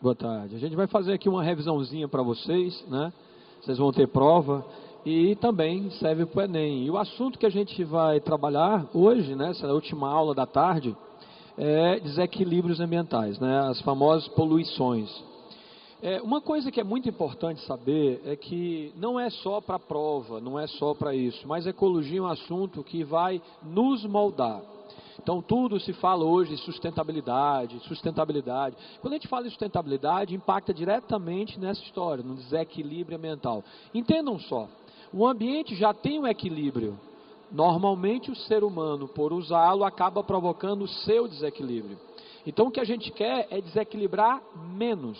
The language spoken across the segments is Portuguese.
Boa tarde. A gente vai fazer aqui uma revisãozinha para vocês, né? Vocês vão ter prova e também serve para o Enem. E o assunto que a gente vai trabalhar hoje, né, essa última aula da tarde, é desequilíbrios ambientais, né? As famosas poluições. Uma coisa que é muito importante saber é que não é só para a prova, não é só para isso, mas ecologia é um assunto que vai nos moldar. Então tudo se fala hoje de sustentabilidade. Quando a gente fala em sustentabilidade, impacta diretamente nessa história, no desequilíbrio ambiental. Entendam só, o ambiente já tem um equilíbrio. Normalmente o ser humano, por usá-lo, acaba provocando o seu desequilíbrio. Então o que a gente quer é desequilibrar menos.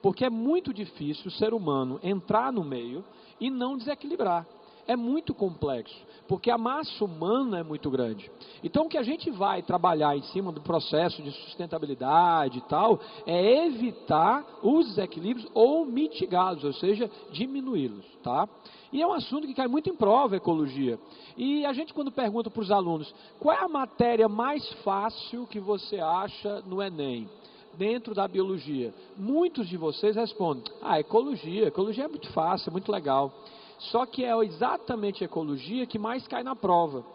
Porque é muito difícil o ser humano entrar no meio e não desequilibrar. É muito complexo, porque a massa humana é muito grande. Então o que a gente vai trabalhar em cima do processo de sustentabilidade e tal, é evitar os desequilíbrios ou mitigá-los, ou seja, diminuí-los, tá? E é um assunto que cai muito em prova, a ecologia. E a gente quando pergunta para os alunos, qual é a matéria mais fácil que você acha no Enem? Dentro da biologia, muitos de vocês respondem, ecologia é muito fácil, é muito legal. Só que é exatamente a ecologia que mais cai na prova.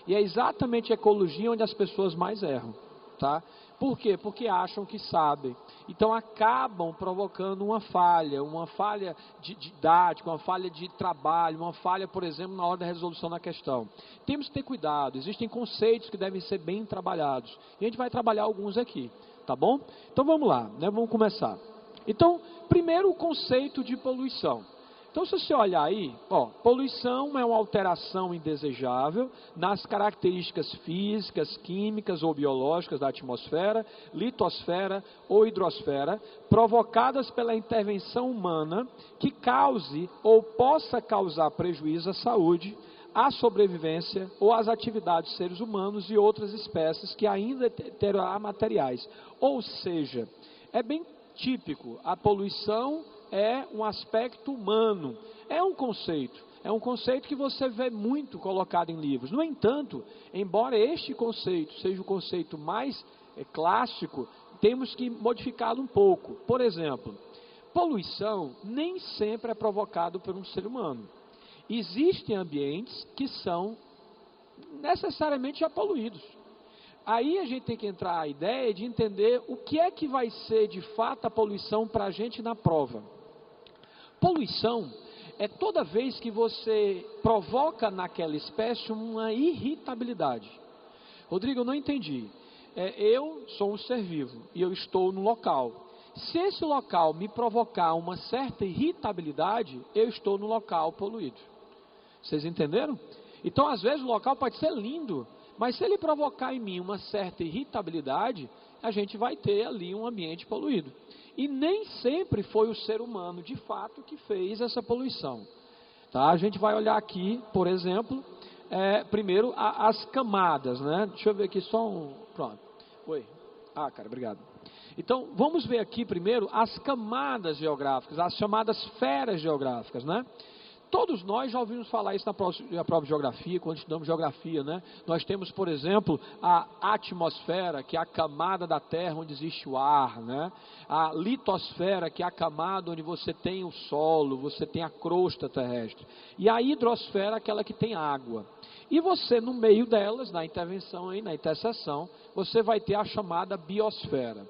E é exatamente a ecologia onde as pessoas mais erram, tá? Por quê? Porque acham que sabem. Então acabam provocando uma falha didática, uma falha de trabalho, uma falha, por exemplo, na hora da resolução da questão. Temos que ter cuidado, existem conceitos que devem ser bem trabalhados. E a gente vai trabalhar alguns aqui. Tá bom? Então vamos lá, né? Vamos começar. Então, primeiro o conceito de poluição. Então, se você olhar aí, poluição é uma alteração indesejável nas características físicas, químicas ou biológicas da atmosfera, litosfera ou hidrosfera, provocadas pela intervenção humana que cause ou possa causar prejuízo à saúde, à sobrevivência ou às atividades de seres humanos e outras espécies que ainda terá materiais. Ou seja, é bem típico, a poluição é um aspecto humano, é um conceito que você vê muito colocado em livros. No entanto, embora este conceito seja o conceito mais clássico, temos que modificá-lo um pouco. Por exemplo, poluição nem sempre é provocado por um ser humano. Existem ambientes que são necessariamente já poluídos. Aí a gente tem que entrar a ideia de entender o que é que vai ser de fato a poluição para a gente na prova. Poluição é toda vez que você provoca naquela espécie uma irritabilidade. Rodrigo, eu não entendi. Eu sou um ser vivo e eu estou no local. Se esse local me provocar uma certa irritabilidade, eu estou no local poluído. Vocês entenderam? Então, às vezes, o local pode ser lindo, mas se ele provocar em mim uma certa irritabilidade, a gente vai ter ali um ambiente poluído. E nem sempre foi o ser humano, de fato, que fez essa poluição. Tá? A gente vai olhar aqui, por exemplo, primeiro as camadas, né? Deixa eu ver aqui só um... Pronto. Oi. Obrigado. Então, vamos ver aqui primeiro as camadas geográficas, as chamadas esferas geográficas, né? Todos nós já ouvimos falar isso na prova de geografia, quando estudamos geografia, né? Nós temos, por exemplo, a atmosfera, que é a camada da Terra onde existe o ar, né? A litosfera, que é a camada onde você tem o solo, você tem a crosta terrestre. E a hidrosfera, aquela que tem água. E você, no meio delas, na intervenção aí, na interseção, você vai ter a chamada biosfera.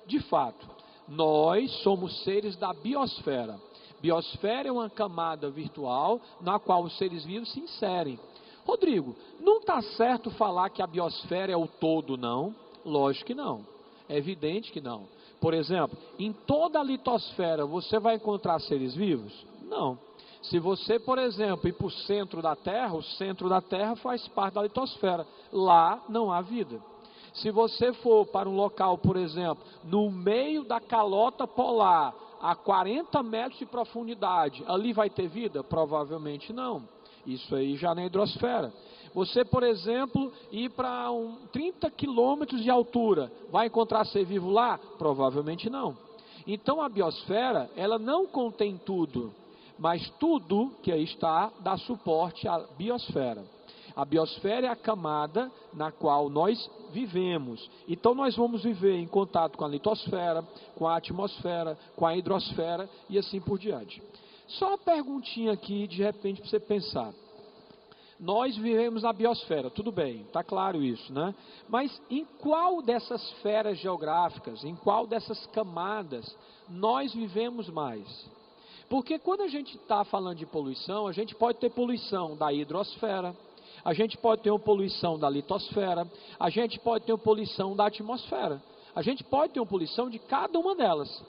De fato, nós somos seres da biosfera. Biosfera é uma camada virtual na qual os seres vivos se inserem. Rodrigo, não está certo falar que a biosfera é o todo, não? Lógico que não. É evidente que não. Por exemplo, em toda a litosfera você vai encontrar seres vivos? Não. Se você, por exemplo, ir para o centro da Terra faz parte da litosfera. Lá não há vida. Se você for para um local, por exemplo, no meio da calota polar, a 40 metros de profundidade, ali vai ter vida? Provavelmente não. Isso aí já na hidrosfera. Você, por exemplo, ir para 30 quilômetros de altura, vai encontrar ser vivo lá? Provavelmente não. Então a biosfera, ela não contém tudo, mas tudo que aí está dá suporte à biosfera. A biosfera é a camada na qual nós vivemos. Então nós vamos viver em contato com a litosfera, com a atmosfera, com a hidrosfera e assim por diante. Só uma perguntinha aqui, de repente, para você pensar. Nós vivemos na biosfera, tudo bem, está claro isso, né? Mas em qual dessas esferas geográficas, em qual dessas camadas nós vivemos mais? Porque quando a gente está falando de poluição, a gente pode ter poluição da hidrosfera, a gente pode ter uma poluição da litosfera, a gente pode ter uma poluição da atmosfera, a gente pode ter uma poluição de cada uma delas.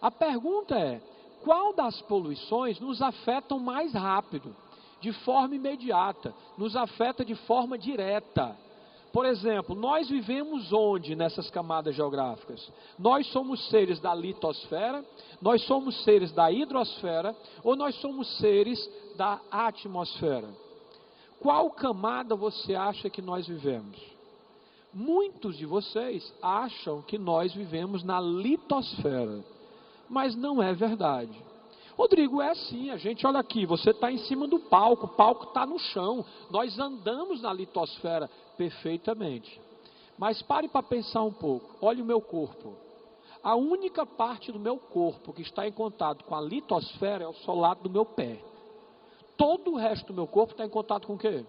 A pergunta é, qual das poluições nos afetam mais rápido? De forma imediata, nos afeta de forma direta. Por exemplo, nós vivemos onde nessas camadas geográficas? Nós somos seres da litosfera, nós somos seres da hidrosfera ou nós somos seres da atmosfera? Qual camada você acha que nós vivemos? Muitos de vocês acham que nós vivemos na litosfera, mas não é verdade. Rodrigo, é assim, a gente olha aqui, você está em cima do palco, o palco está no chão, nós andamos na litosfera perfeitamente. Mas pare para pensar um pouco, olhe o meu corpo. A única parte do meu corpo que está em contato com a litosfera é o solado do meu pé. Todo o resto do meu corpo está em contato com o quê?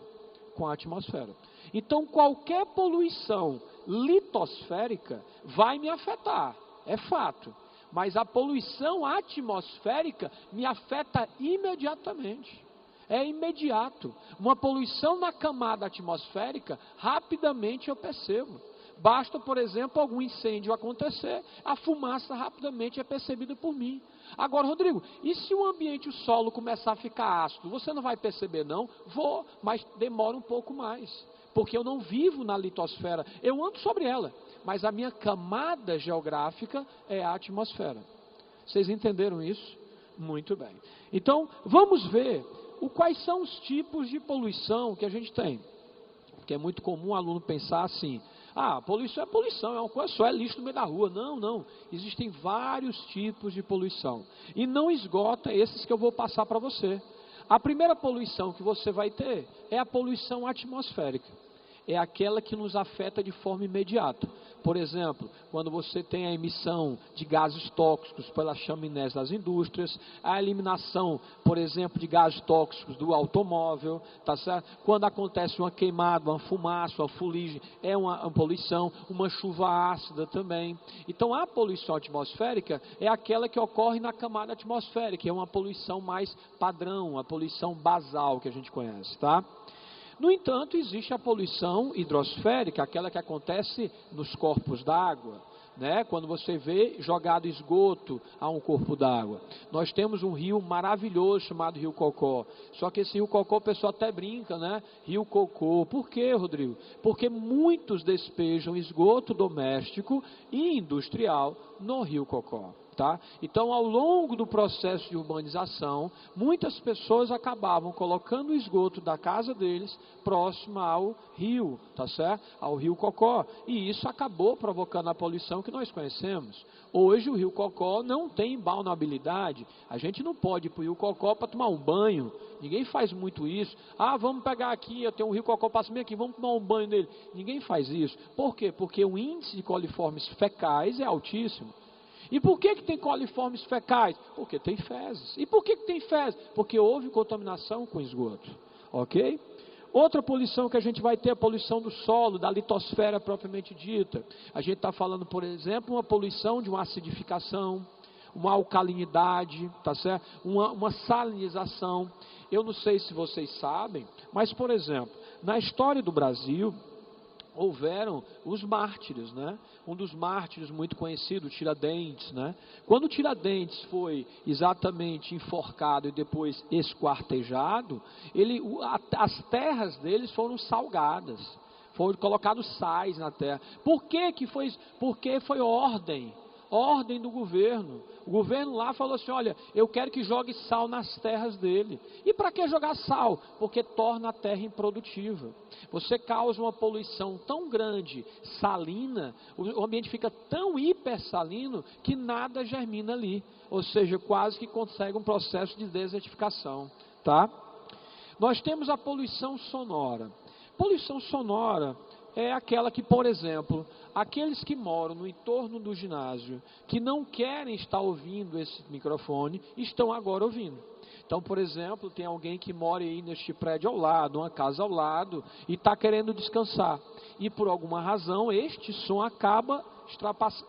Com a atmosfera. Então qualquer poluição litosférica vai me afetar, é fato. Mas a poluição atmosférica me afeta imediatamente. É imediato. Uma poluição na camada atmosférica, rapidamente eu percebo. Basta, por exemplo, algum incêndio acontecer, a fumaça rapidamente é percebida por mim. Agora, Rodrigo, e se o ambiente, o solo começar a ficar ácido? Você não vai perceber, não? Vou, mas demora um pouco mais. Porque eu não vivo na litosfera, eu ando sobre ela. Mas a minha camada geográfica é a atmosfera. Vocês entenderam isso? Muito bem. Então, vamos ver quais são os tipos de poluição que a gente tem. Porque é muito comum o aluno pensar assim, poluição é poluição, é uma coisa só, é lixo no meio da rua. Não, não. Existem vários tipos de poluição. E não esgota esses que eu vou passar para você. A primeira poluição que você vai ter é a poluição atmosférica. É aquela que nos afeta de forma imediata. Por exemplo, quando você tem a emissão de gases tóxicos pelas chaminés das indústrias, a eliminação, por exemplo, de gases tóxicos do automóvel, tá certo? Quando acontece uma queimada, uma fumaça, uma fuligem, é uma poluição, uma chuva ácida também. Então, a poluição atmosférica é aquela que ocorre na camada atmosférica, é uma poluição mais padrão, a poluição basal que a gente conhece, tá? No entanto, existe a poluição hidrosférica, aquela que acontece nos corpos d'água, né? Quando você vê jogado esgoto a um corpo d'água. Nós temos um rio maravilhoso chamado Rio Cocó. Só que esse Rio Cocó o pessoal até brinca, né? Rio Cocô. Por quê, Rodrigo? Porque muitos despejam esgoto doméstico e industrial no Rio Cocó. Tá? Então, ao longo do processo de urbanização, muitas pessoas acabavam colocando o esgoto da casa deles próximo ao rio, tá certo? Ao Rio Cocó. E isso acabou provocando a poluição que nós conhecemos. Hoje o Rio Cocó não tem balneabilidade. A gente não pode ir para o Rio Cocó para tomar um banho. Ninguém faz muito isso. Vamos pegar aqui, eu tenho um Rio Cocó, passa meio aqui, vamos tomar um banho nele. Ninguém faz isso. Por quê? Porque o índice de coliformes fecais é altíssimo. E por que tem coliformes fecais? Porque tem fezes. E por que tem fezes? Porque houve contaminação com esgoto. Ok? Outra poluição que a gente vai ter é a poluição do solo, da litosfera propriamente dita. A gente está falando, por exemplo, uma poluição de uma acidificação, uma alcalinidade, tá certo? Uma salinização. Eu não sei se vocês sabem, mas, por exemplo, na história do Brasil, houveram os mártires, né? Um dos mártires muito conhecido, Tiradentes, né? Quando Tiradentes foi exatamente enforcado e depois esquartejado, as terras deles foram salgadas, foram colocados sais na terra. Por que que foi isso? Porque foi ordem do governo. O governo lá falou assim, olha, eu quero que jogue sal nas terras dele. E para que jogar sal? Porque torna a terra improdutiva. Você causa uma poluição tão grande, salina, o ambiente fica tão hipersalino que nada germina ali. Ou seja, quase que consegue um processo de desertificação, tá? Nós temos a poluição sonora. Poluição sonora é aquela que, por exemplo, aqueles que moram no entorno do ginásio, que não querem estar ouvindo esse microfone, estão agora ouvindo. Então, por exemplo, tem alguém que mora aí neste prédio ao lado, uma casa ao lado, e está querendo descansar. E por alguma razão, este som acaba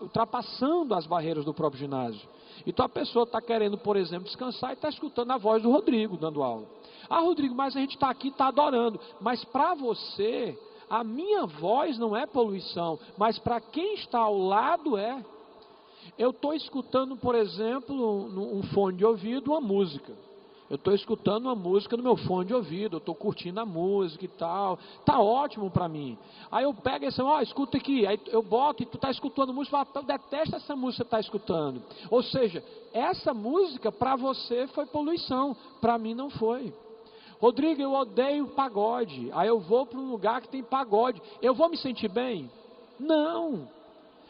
ultrapassando as barreiras do próprio ginásio. Então a pessoa está querendo, por exemplo, descansar e está escutando a voz do Rodrigo dando aula. Ah, Rodrigo, mas a gente está aqui, está adorando. Mas para você, a minha voz não é poluição, mas para quem está ao lado é. Eu estou escutando, por exemplo, um fone de ouvido, uma música. Eu estou escutando uma música no meu fone de ouvido, eu estou curtindo a música e tal, está ótimo para mim. Aí eu pego esse, escuta aqui, aí eu boto e tu está escutando música, eu detesto essa música que você está escutando. Ou seja, essa música para você foi poluição, para mim não foi. Rodrigo, eu odeio pagode, aí eu vou para um lugar que tem pagode, eu vou me sentir bem? Não.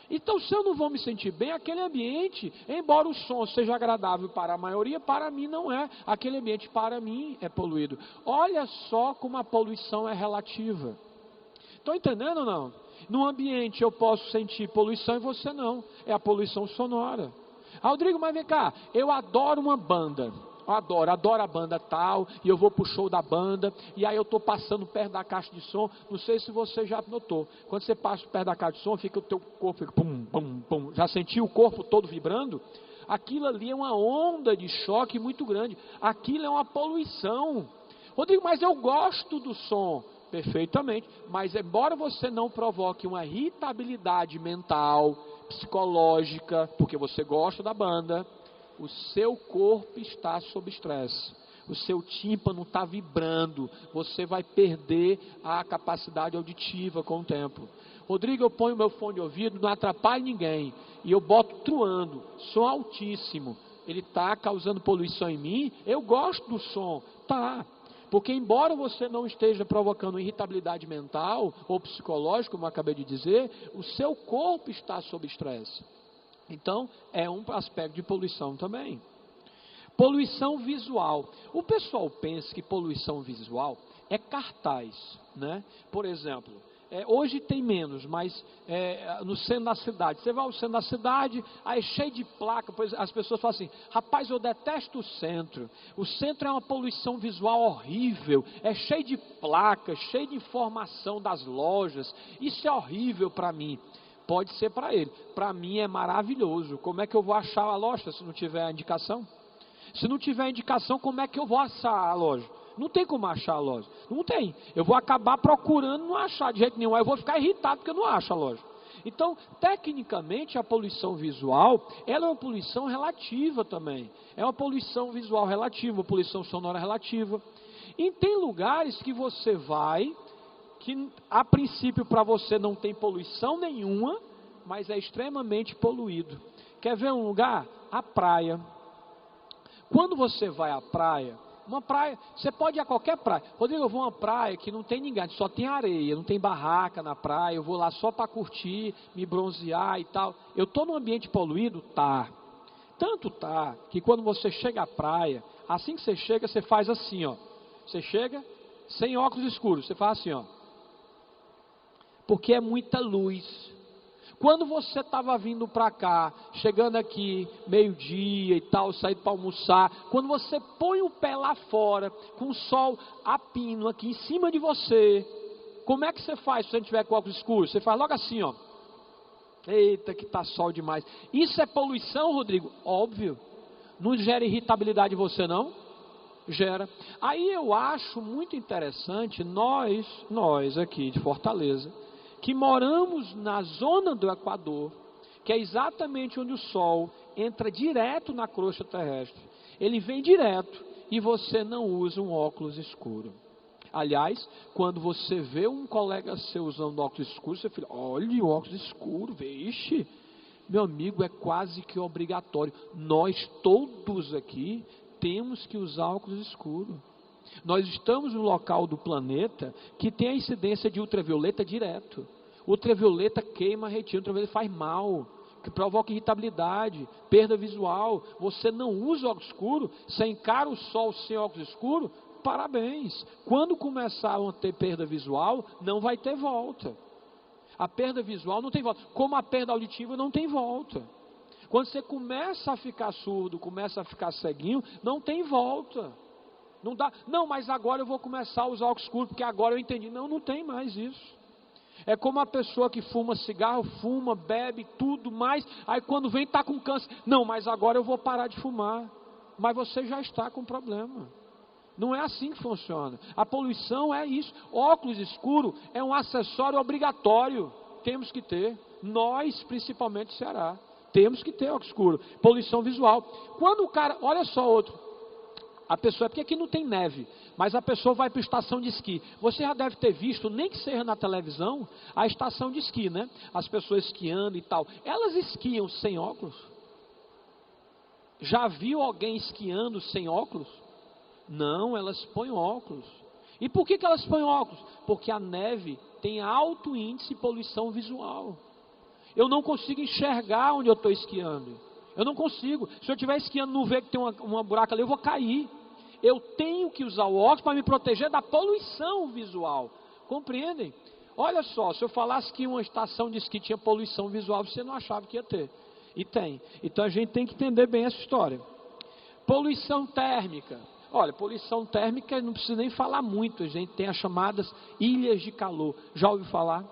Então, se eu não vou me sentir bem, aquele ambiente, embora o som seja agradável para a maioria, para mim não é. Aquele ambiente, para mim, é poluído. Olha só como a poluição é relativa. Estão entendendo ou não? Num ambiente eu posso sentir poluição e você não. É a poluição sonora. Rodrigo, mas vem cá, eu adoro uma banda. Adoro a banda tal, e eu vou pro show da banda, e aí eu estou passando perto da caixa de som. Não sei se você já notou, quando você passa perto da caixa de som, fica o teu corpo, fica pum, pum, pum. Já sentiu o corpo todo vibrando? Aquilo ali é uma onda de choque muito grande, aquilo é uma poluição. Rodrigo, mas eu gosto do som. Perfeitamente, mas embora você não provoque uma irritabilidade mental, psicológica, porque você gosta da banda, o seu corpo está sob estresse, o seu tímpano está vibrando, você vai perder a capacidade auditiva com o tempo. Rodrigo, eu ponho meu fone de ouvido, não atrapalha ninguém, e eu boto truando, som altíssimo, ele está causando poluição em mim, eu gosto do som, tá, porque embora você não esteja provocando irritabilidade mental ou psicológica, como eu acabei de dizer, o seu corpo está sob estresse. Então, é um aspecto de poluição também. Poluição visual. O pessoal pensa que poluição visual é cartaz, né? Por exemplo, hoje tem menos, mas no centro da cidade. Você vai ao centro da cidade, aí é cheio de placa, pois as pessoas falam assim, rapaz, eu detesto o centro. O centro é uma poluição visual horrível, é cheio de placas, cheio de informação das lojas. Isso é horrível para mim. Pode ser para ele. Para mim é maravilhoso. Como é que eu vou achar a loja se não tiver a indicação? Se não tiver indicação, como é que eu vou achar a loja? Não tem como achar a loja. Não tem. Eu vou acabar procurando, não achar de jeito nenhum. Aí eu vou ficar irritado porque eu não acho a loja. Então, tecnicamente, a poluição visual, ela é uma poluição relativa também. É uma poluição visual relativa, uma poluição sonora relativa. E tem lugares que você vai, que a princípio para você não tem poluição nenhuma, mas é extremamente poluído. Quer ver um lugar? A praia. Quando você vai à praia, uma praia, você pode ir a qualquer praia. Rodrigo, eu vou a uma praia que não tem ninguém, só tem areia, não tem barraca na praia, eu vou lá só para curtir, me bronzear e tal. Eu estou num ambiente poluído? Tá. Tanto tá, que quando você chega à praia, assim que você chega, você faz assim, ó. Você chega sem óculos escuros, você faz assim, ó. Porque é muita luz. Quando você estava vindo para cá, chegando aqui, meio-dia e tal, saindo para almoçar, quando você põe o pé lá fora, com o sol a pino aqui em cima de você, como é que você faz se você não tiver com óculos escuros? Você faz logo assim, ó. Eita, que tá sol demais. Isso é poluição, Rodrigo? Óbvio. Não gera irritabilidade em você, não? Gera. Aí eu acho muito interessante, nós aqui de Fortaleza, que moramos na zona do Equador, que é exatamente onde o Sol entra direto na crosta terrestre. Ele vem direto e você não usa um óculos escuro. Aliás, quando você vê um colega seu usando óculos escuros, você fala, olha o óculos escuro, vixe, meu amigo, é quase que obrigatório. Nós todos aqui temos que usar óculos escuros. Nós estamos no local do planeta que tem a incidência de ultravioleta direto. Ultravioleta queima a retina, ultravioleta faz mal, que provoca irritabilidade, perda visual. Você não usa óculos escuro, você encara o sol sem óculos escuro, parabéns. Quando começar a ter perda visual, não vai ter volta. A perda visual não tem volta. Como a perda auditiva não tem volta. Quando você começa a ficar surdo, começa a ficar ceguinho, não tem volta. Não dá, não, mas agora eu vou começar a usar óculos escuros, porque agora eu entendi. Não, não tem mais isso. É como a pessoa que fuma cigarro, fuma, bebe, tudo mais. Aí quando vem está com câncer. Não, mas agora eu vou parar de fumar. Mas você já está com problema. Não é assim que funciona. A poluição é isso. Óculos escuro é um acessório obrigatório. Temos que ter. Nós, principalmente Ceará, temos que ter óculos escuro. Poluição visual. Quando o cara, olha só outro. A pessoa, porque aqui não tem neve, mas a pessoa vai para a estação de esqui. Você já deve ter visto, nem que seja na televisão, a estação de esqui, né? As pessoas esquiando e tal. Elas esquiam sem óculos? Já viu alguém esquiando sem óculos? Não, elas põem óculos. E por que elas põem óculos? Porque a neve tem alto índice de poluição visual. Eu não consigo enxergar onde eu estou esquiando. Eu não consigo. Se eu estiver esquiando no V que tem uma buraca ali, eu vou cair. Eu tenho que usar o óculos para me proteger da poluição visual. Compreendem? Olha só, se eu falasse que uma estação de esqui tinha poluição visual, você não achava que ia ter. E tem. Então a gente tem que entender bem essa história. Poluição térmica. Olha, poluição térmica não precisa nem falar muito. A gente tem as chamadas ilhas de calor. Já ouviu falar?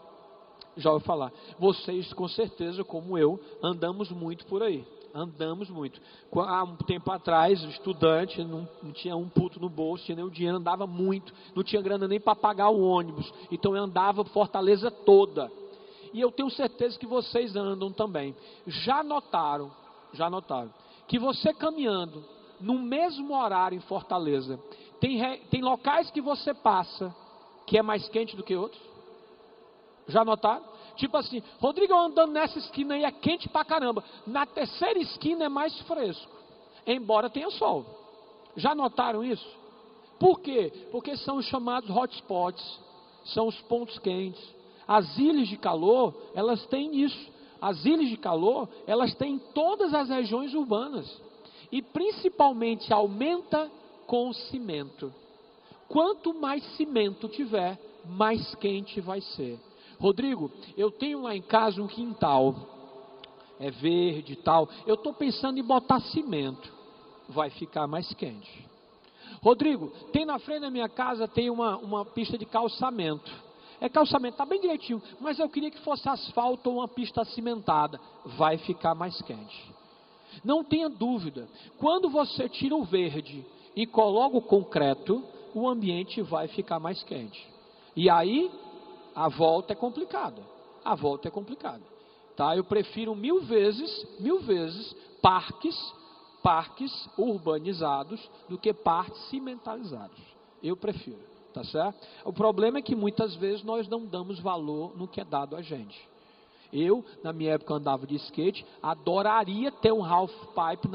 Já ouviu falar. Vocês, com certeza, como eu, andamos muito por aí. Andamos muito. Há um tempo atrás, estudante, não tinha um puto no bolso, tinha nem o dinheiro, andava muito. Não tinha grana nem para pagar o ônibus. Então eu andava Fortaleza toda. E eu tenho certeza que vocês andam também. Já notaram que você caminhando no mesmo horário em Fortaleza, tem locais que você passa que é mais quente do que outros? Já notaram? Tipo assim, Rodrigo, eu andando nessa esquina aí é quente pra caramba. Na terceira esquina é mais fresco, embora tenha sol. Já notaram isso? Por quê? Porque são os chamados hotspots, são os pontos quentes. As ilhas de calor, elas têm isso. As ilhas de calor, elas têm em todas as regiões urbanas. E principalmente aumenta com o cimento. Quanto mais cimento tiver, mais quente vai ser. Rodrigo, eu tenho lá em casa um quintal, é verde e tal, eu estou pensando em botar cimento, vai ficar mais quente. Rodrigo, tem na frente da minha casa, tem uma pista de calçamento, calçamento, está bem direitinho, mas eu queria que fosse asfalto ou uma pista cimentada, vai ficar mais quente. Não tenha dúvida, quando você tira o verde e coloca o concreto, o ambiente vai ficar mais quente. E aí, a volta é complicada. Tá? Eu prefiro mil vezes, parques urbanizados do que parques cimentalizados. Eu prefiro, tá certo? O problema é que muitas vezes nós não damos valor no que é dado a gente. Eu, na minha época, andava de skate, adoraria ter um half pipe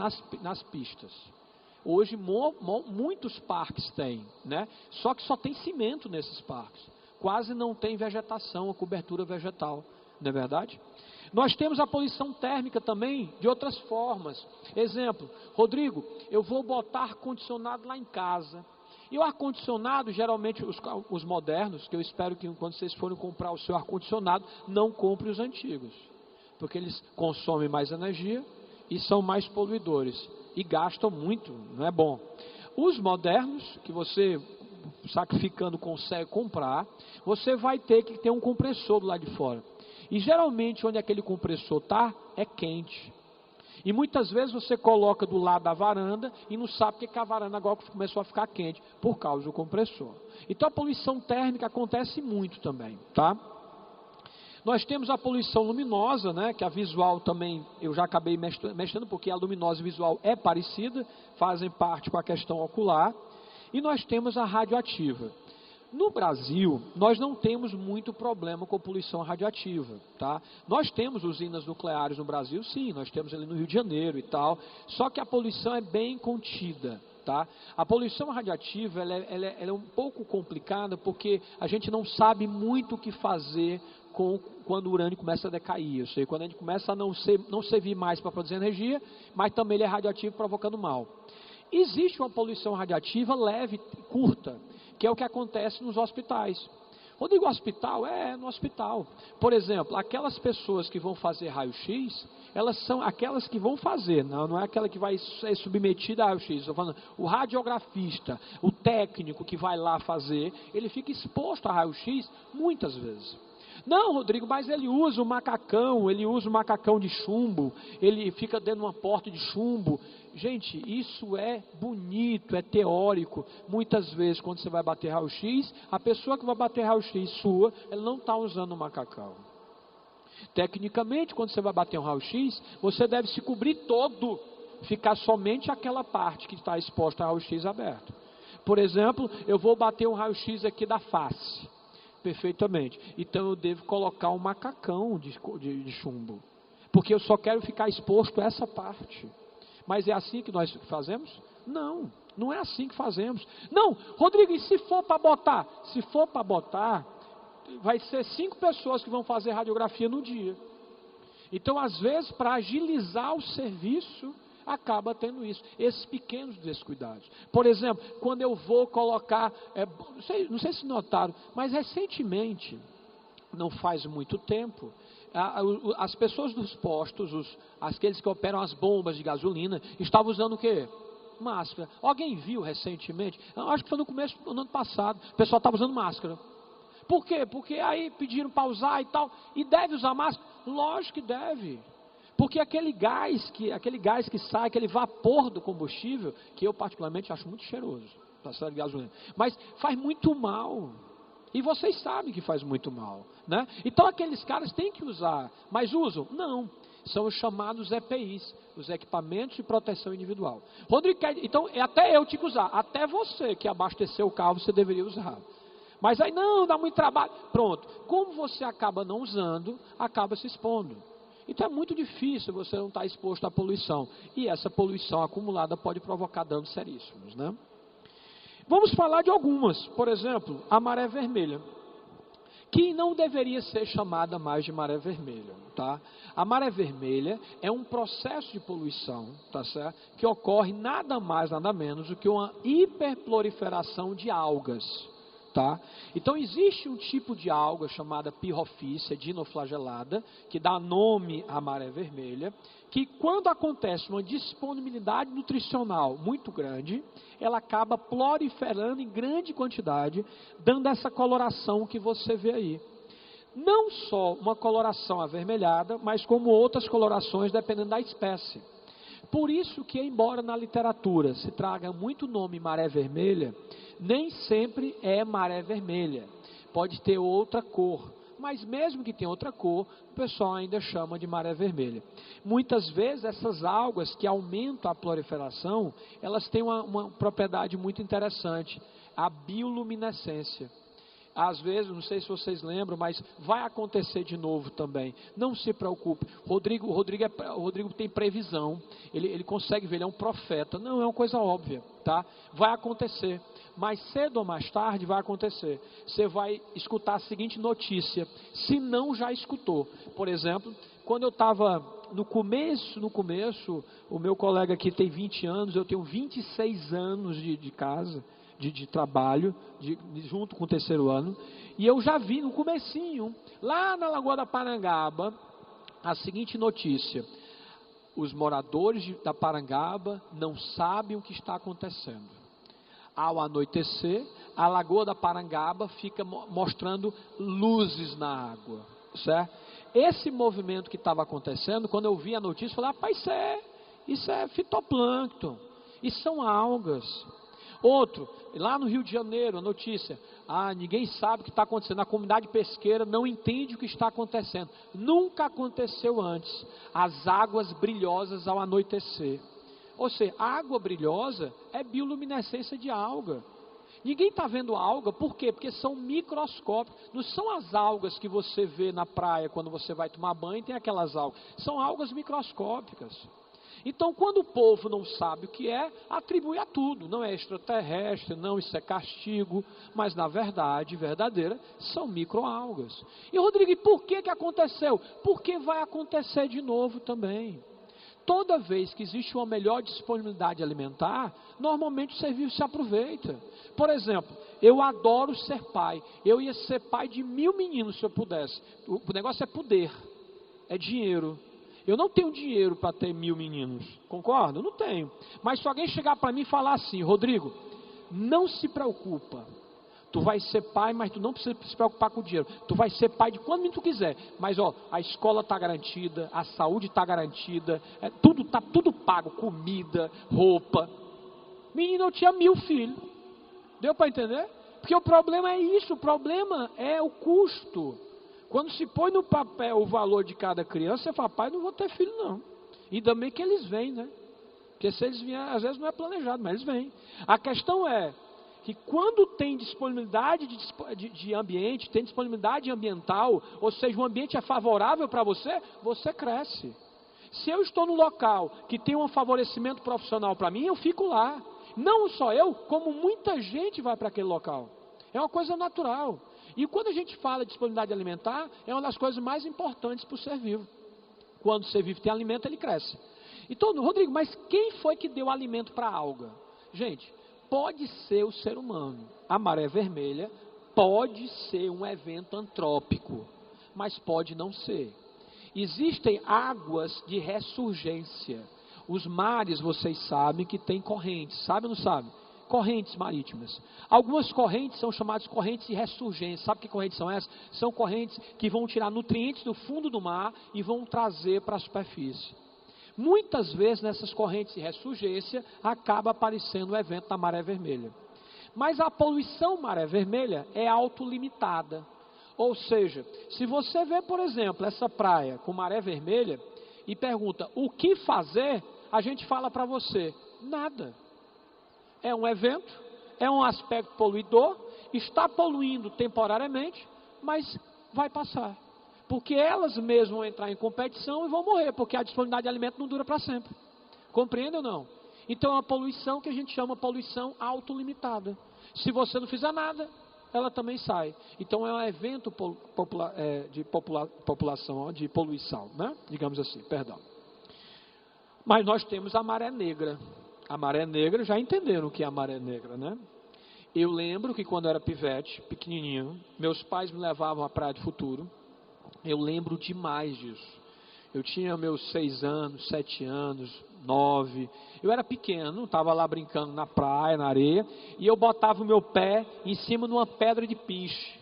nas pistas. Hoje, muitos parques têm, né? Só que só tem cimento nesses parques. Quase não tem vegetação, a cobertura vegetal, não é verdade? Nós temos a poluição térmica também de outras formas. Exemplo, Rodrigo, eu vou botar ar-condicionado lá em casa. E o ar-condicionado, geralmente os modernos, que eu espero que quando vocês forem comprar o seu ar-condicionado, não compre os antigos. Porque eles consomem mais energia e são mais poluidores. E gastam muito, não é bom. Os modernos, que você sacrificando consegue comprar, você vai ter que ter um compressor do lado de fora. E geralmente onde aquele compressor está, é quente. E muitas vezes você coloca do lado da varanda e não sabe porque que a varanda agora começou a ficar quente, por causa do compressor. Então a poluição térmica acontece muito também, tá? Nós temos a poluição luminosa, né, que a visual também, eu já acabei mexendo, porque a luminosa e visual é parecida, fazem parte com a questão ocular. E nós temos a radioativa. No Brasil, nós não temos muito problema com poluição radioativa, tá? Nós temos usinas nucleares no Brasil, sim, nós temos ali no Rio de Janeiro e tal, só que a poluição é bem contida, tá? A poluição radioativa, ela é um pouco complicada, porque a gente não sabe muito o que fazer quando o urânio começa a decair, ou seja, quando a gente começa a não servir mais para produzir energia, mas também ele é radioativo provocando mal. Existe uma poluição radiativa leve, curta, que é o que acontece nos hospitais. Quando digo hospital, no hospital. Por exemplo, aquelas pessoas que vão fazer raio-x, elas são aquelas que vão fazer, não é aquela que vai ser submetida a raio-x. Estou falando, o radiografista, o técnico que vai lá fazer, ele fica exposto a raio-x muitas vezes. Não, Rodrigo, mas ele usa o macacão de chumbo, ele fica dentro de uma porta de chumbo. Gente, isso é bonito, é teórico. Muitas vezes, quando você vai bater raio-x, a pessoa que vai bater raio-x sua, ela não está usando o macacão. Tecnicamente, quando você vai bater um raio-x, você deve se cobrir todo, ficar somente aquela parte que está exposta a raio-x aberto. Por exemplo, eu vou bater um raio-x aqui da face. Perfeitamente. Então eu devo colocar um macacão de chumbo. Porque eu só quero ficar exposto a essa parte. Mas é assim que nós fazemos? Não, não é assim que fazemos. Não, Rodrigo, e se for para botar? Se for para botar, vai ser 5 pessoas que vão fazer radiografia no dia. Então, às vezes, para agilizar o serviço, acaba tendo isso, esses pequenos descuidados. Por exemplo, quando eu vou colocar, não sei se notaram, mas recentemente, não faz muito tempo, as pessoas dos postos, aqueles que operam as bombas de gasolina, estavam usando o quê? Máscara. Alguém viu recentemente? Eu acho que foi no começo do ano passado, o pessoal estava usando máscara. Por quê? Porque aí pediram para usar e tal, e deve usar máscara? Lógico que deve. Porque aquele gás que sai, aquele vapor do combustível, que eu particularmente acho muito cheiroso, de gasolina, mas faz muito mal. E vocês sabem que faz muito mal, né? Então aqueles caras têm que usar, mas usam? Não. São os chamados EPIs, os equipamentos de proteção individual. Rodrigo, então até eu tinha que usar, até você que abasteceu o carro, você deveria usar. Mas aí não, dá muito trabalho. Pronto. Como você acaba não usando, acaba se expondo. Então é muito difícil você não estar exposto à poluição. E essa poluição acumulada pode provocar danos seríssimos, né? Vamos falar de algumas. Por exemplo, a maré vermelha, que não deveria ser chamada mais de maré vermelha, tá? A maré vermelha é um processo de poluição, tá certo? Que ocorre nada mais, nada menos do que uma hiperproliferação de algas. Tá? Então existe um tipo de alga chamada Pirrophícia dinoflagelada, que dá nome à maré vermelha, que quando acontece uma disponibilidade nutricional muito grande, ela acaba proliferando em grande quantidade, dando essa coloração que você vê aí. Não só uma coloração avermelhada, mas como outras colorações dependendo da espécie. Por isso que, embora na literatura se traga muito nome maré vermelha, nem sempre é maré vermelha, pode ter outra cor, mas mesmo que tenha outra cor, o pessoal ainda chama de maré vermelha. Muitas vezes essas algas que aumentam a proliferação, elas têm uma propriedade muito interessante, a bioluminescência. Às vezes, não sei se vocês lembram, mas vai acontecer de novo também. Não se preocupe. Rodrigo tem previsão. Ele consegue ver, ele é um profeta. Não, é uma coisa óbvia, tá? Vai acontecer. Mais cedo ou mais tarde vai acontecer. Você vai escutar a seguinte notícia, se não já escutou. Por exemplo, quando eu estava no começo, o meu colega aqui tem 20 anos, eu tenho 26 anos de casa. De trabalho, junto com o 3º ano, e eu já vi no comecinho, lá na Lagoa da Parangaba, a seguinte notícia: os moradores da Parangaba não sabem o que está acontecendo. Ao anoitecer, a Lagoa da Parangaba fica mostrando luzes na água, certo? Esse movimento que estava acontecendo, quando eu vi a notícia, eu falei, rapaz, isso é fitoplâncton, isso são algas. Outro, lá no Rio de Janeiro, a notícia, ninguém sabe o que está acontecendo, a comunidade pesqueira não entende o que está acontecendo, nunca aconteceu antes, as águas brilhosas ao anoitecer. Ou seja, a água brilhosa é bioluminescência de alga. Ninguém está vendo alga, por quê? Porque são microscópicas, não são as algas que você vê na praia quando você vai tomar banho, tem aquelas algas, são algas microscópicas. Então, quando o povo não sabe o que é, atribui a tudo. Não é extraterrestre, não, isso é castigo. Mas, na verdade, verdadeira, são microalgas. E, Rodrigo, e por que aconteceu? Porque vai acontecer de novo também. toda vez que existe uma melhor disponibilidade alimentar, normalmente o ser vivo se aproveita. Por exemplo, eu adoro ser pai. Eu ia ser pai de 1000 meninos se eu pudesse. O negócio é poder, é dinheiro. Eu não tenho dinheiro para ter 1000 meninos, concorda? Eu não tenho. Mas se alguém chegar para mim e falar assim: Rodrigo, não se preocupa, tu vai ser pai, mas tu não precisa se preocupar com o dinheiro. Tu vai ser pai de quando tu quiser. Mas ó, a escola está garantida, a saúde está garantida, tá tudo pago, comida, roupa. Menino, eu tinha 1000 filhos. Deu para entender? Porque o problema é isso, o problema é o custo. Quando se põe no papel o valor de cada criança, você fala: pai, não vou ter filho não. Ainda bem que eles vêm, né? Porque se eles vierem, às vezes não é planejado, mas eles vêm. A questão é que quando tem disponibilidade de ambiente, tem disponibilidade ambiental, ou seja, o ambiente é favorável para você, você cresce. Se eu estou no local que tem um favorecimento profissional para mim, eu fico lá. Não só eu, como muita gente vai para aquele local. É uma coisa natural. E quando a gente fala de disponibilidade alimentar, é uma das coisas mais importantes para o ser vivo. Quando o ser vivo tem alimento, ele cresce. Então, Rodrigo, mas quem foi que deu alimento para a alga? Gente, pode ser o ser humano. A maré vermelha pode ser um evento antrópico, mas pode não ser. Existem águas de ressurgência. Os mares, vocês sabem que tem correntes, sabe ou não sabe? Correntes marítimas. Algumas correntes são chamadas correntes de ressurgência. Sabe que correntes são essas? São correntes que vão tirar nutrientes do fundo do mar e vão trazer para a superfície. Muitas vezes nessas correntes de ressurgência acaba aparecendo o evento da maré vermelha. Mas a poluição maré vermelha é autolimitada. Ou seja, se você vê, por exemplo, essa praia com maré vermelha e pergunta o que fazer, a gente fala para você: nada. É um evento, é um aspecto poluidor, está poluindo temporariamente, mas vai passar. Porque elas mesmas vão entrar em competição e vão morrer, porque a disponibilidade de alimento não dura para sempre. Compreende ou não? Então é uma poluição que a gente chama poluição autolimitada. Se você não fizer nada, ela também sai. Então é um evento de poluição, né? Digamos assim, perdão. Mas nós temos a maré negra. A maré negra, já entenderam o que é a maré negra, né? Eu lembro que quando eu era pivete, pequenininho, meus pais me levavam à Praia do Futuro. Eu lembro demais disso. Eu tinha meus 6 anos, 7 anos, 9. Eu era pequeno, estava lá brincando na praia, na areia, e eu botava o meu pé em cima de uma pedra de piche.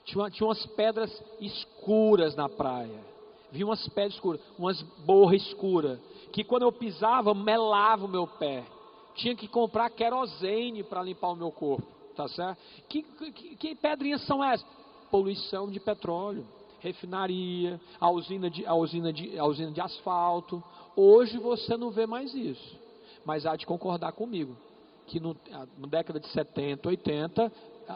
Tinha umas pedras escuras na praia. Vi umas pedras escuras, umas borras escuras, que quando eu pisava, melava o meu pé. Tinha que comprar querosene para limpar o meu corpo, tá certo? Que pedrinhas são essas? Poluição de petróleo, refinaria, a usina de asfalto. Hoje você não vê mais isso, mas há de concordar comigo, que na década de 70, 80,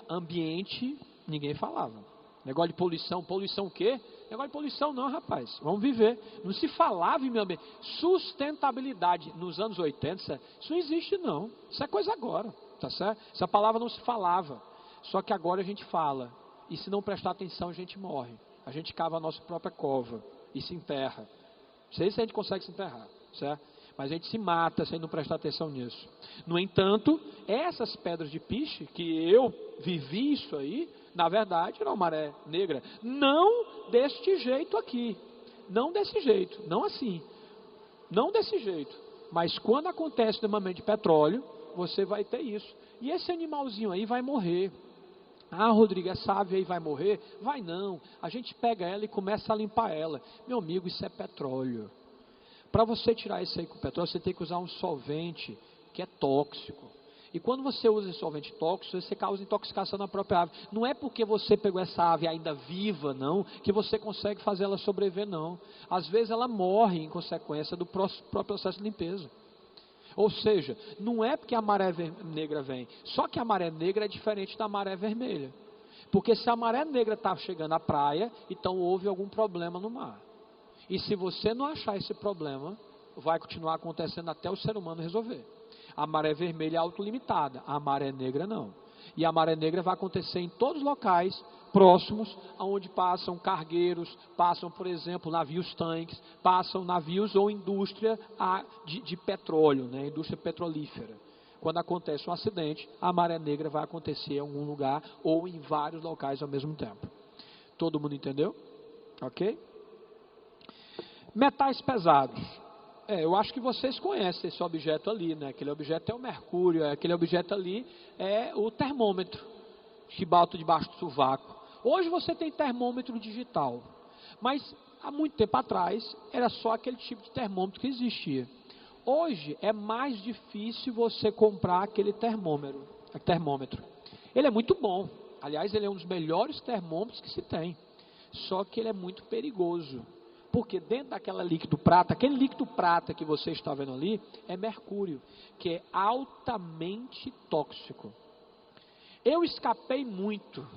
ambiente, ninguém falava. Negócio de poluição o quê? Negócio de poluição não, rapaz. Vamos viver. Não se falava em meio ambiente. Sustentabilidade nos anos 80, isso não existe não. Isso é coisa agora, tá certo? Essa palavra não se falava. Só que agora a gente fala. E se não prestar atenção, a gente morre. A gente cava a nossa própria cova e se enterra. Não sei se a gente consegue se enterrar, certo? Mas a gente se mata sem não prestar atenção nisso. No entanto, essas pedras de piche, que eu vivi isso aí, na verdade, era uma maré negra. Não deste jeito aqui. Não desse jeito. Não assim. Não desse jeito. Mas quando acontece o derramamento de petróleo, você vai ter isso. E esse animalzinho aí vai morrer. Ah, Rodrigo, essa ave aí vai morrer? Vai não. A gente pega ela e começa a limpar ela. Meu amigo, isso é petróleo. Para você tirar isso aí com petróleo, você tem que usar um solvente que é tóxico. E quando você usa esse solvente tóxico, você causa intoxicação na própria ave. Não é porque você pegou essa ave ainda viva, não, que você consegue fazer ela sobreviver, não. Às vezes ela morre em consequência do próprio processo de limpeza. Ou seja, não é porque a maré negra vem. Só que a maré negra é diferente da maré vermelha. Porque se a maré negra está chegando à praia, então houve algum problema no mar. E se você não achar esse problema, vai continuar acontecendo até o ser humano resolver. A maré vermelha é autolimitada, a maré negra não. E a maré negra vai acontecer em todos os locais próximos, onde passam cargueiros, passam, por exemplo, navios tanques, passam navios ou indústria de petróleo, né? Indústria petrolífera. Quando acontece um acidente, a maré negra vai acontecer em algum lugar ou em vários locais ao mesmo tempo. Todo mundo entendeu? Ok? Metais pesados. Eu acho que vocês conhecem esse objeto ali, né? Aquele objeto é o mercúrio, aquele objeto ali é o termômetro que bota debaixo do sovaco. Hoje você tem termômetro digital, mas há muito tempo atrás era só aquele tipo de termômetro que existia. Hoje é mais difícil você comprar aquele termômetro. Ele é muito bom, aliás ele é um dos melhores termômetros que se tem, só que ele é muito perigoso. Porque dentro daquela líquido prata, aquele líquido prata que você está vendo ali, é mercúrio, que é altamente tóxico. Eu escapei muito,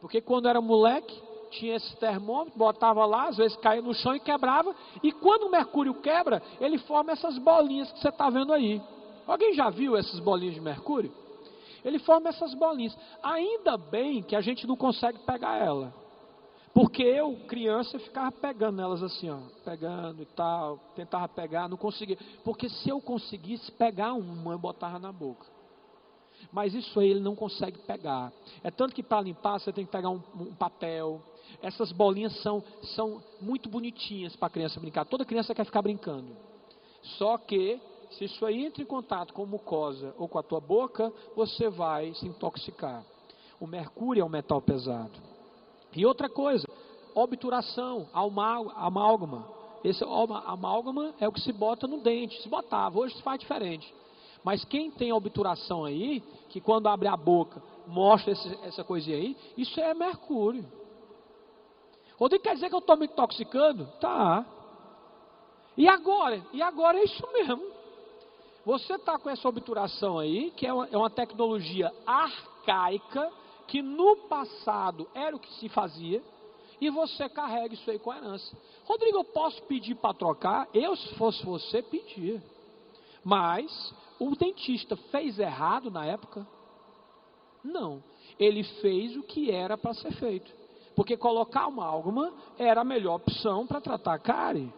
porque quando era moleque, tinha esse termômetro, botava lá, às vezes caía no chão e quebrava, e quando o mercúrio quebra, ele forma essas bolinhas que você está vendo aí. Alguém já viu essas bolinhas de mercúrio? Ele forma essas bolinhas. Ainda bem que a gente não consegue pegar ela. Porque eu, criança, ficava pegando elas assim, ó, pegando e tal, tentava pegar, não conseguia. Porque se eu conseguisse pegar uma, eu botava na boca. Mas isso aí ele não consegue pegar. É tanto que para limpar você tem que pegar um papel. Essas bolinhas são muito bonitinhas para a criança brincar. Toda criança quer ficar brincando. Só que, se isso aí entra em contato com mucosa ou com a tua boca, você vai se intoxicar. O mercúrio é um metal pesado. E outra coisa, obturação, amálgama. Esse amálgama é o que se bota no dente. Se botava, hoje se faz diferente. Mas quem tem obturação aí, que quando abre a boca, mostra essa coisinha aí, isso é mercúrio. Rodrigo, quer dizer que eu estou me intoxicando? Tá. E agora? E agora é isso mesmo. Você está com essa obturação aí, que é uma tecnologia arcaica, que no passado era o que se fazia, e você carrega isso aí com a herança. Rodrigo, eu posso pedir para trocar? Eu, se fosse você, pedia. Mas o dentista fez errado na época? Não. Ele fez o que era para ser feito. Porque colocar amálgama era a melhor opção para tratar a cárie.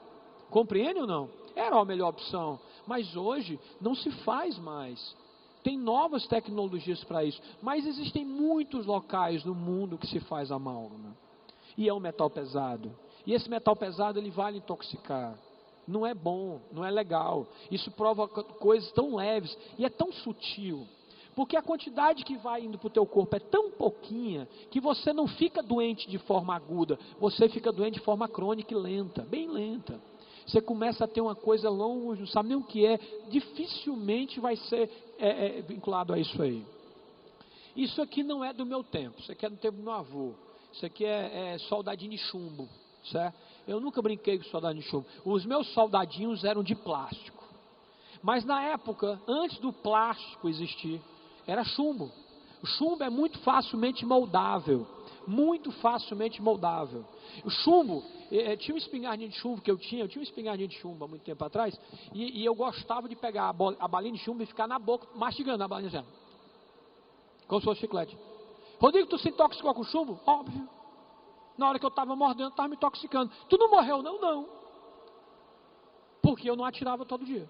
Compreende ou não? Era a melhor opção. Mas hoje não se faz mais. Tem novas tecnologias para isso. Mas existem muitos locais no mundo que se faz amálgama. E é um metal pesado. E esse metal pesado ele vai lhe intoxicar. Não é bom, não é legal. Isso provoca coisas tão leves e é tão sutil. Porque a quantidade que vai indo para o teu corpo é tão pouquinha que você não fica doente de forma aguda. Você fica doente de forma crônica e lenta, bem lenta. Você começa a ter uma coisa longe, não sabe nem o que é. Dificilmente vai ser vinculado a isso aí. Isso aqui não é do meu tempo. Isso aqui é do tempo do meu avô. Isso aqui é soldadinho de chumbo, certo? Eu nunca brinquei com soldadinho de chumbo. Os meus soldadinhos eram de plástico. Mas na época, antes do plástico existir, era chumbo. O chumbo é muito facilmente moldável. Muito facilmente moldável. O chumbo, tinha uma espingardinha de chumbo que eu tinha uma espingardinha de chumbo há muito tempo atrás, e eu gostava de pegar a balinha de chumbo e ficar na boca, mastigando a balinha assim, como se fosse chiclete. Rodrigo, tu se intoxicou com chumbo? Óbvio. Na hora que eu estava mordendo, eu estava me intoxicando. Tu não morreu? Não, não. Porque eu não atirava todo dia.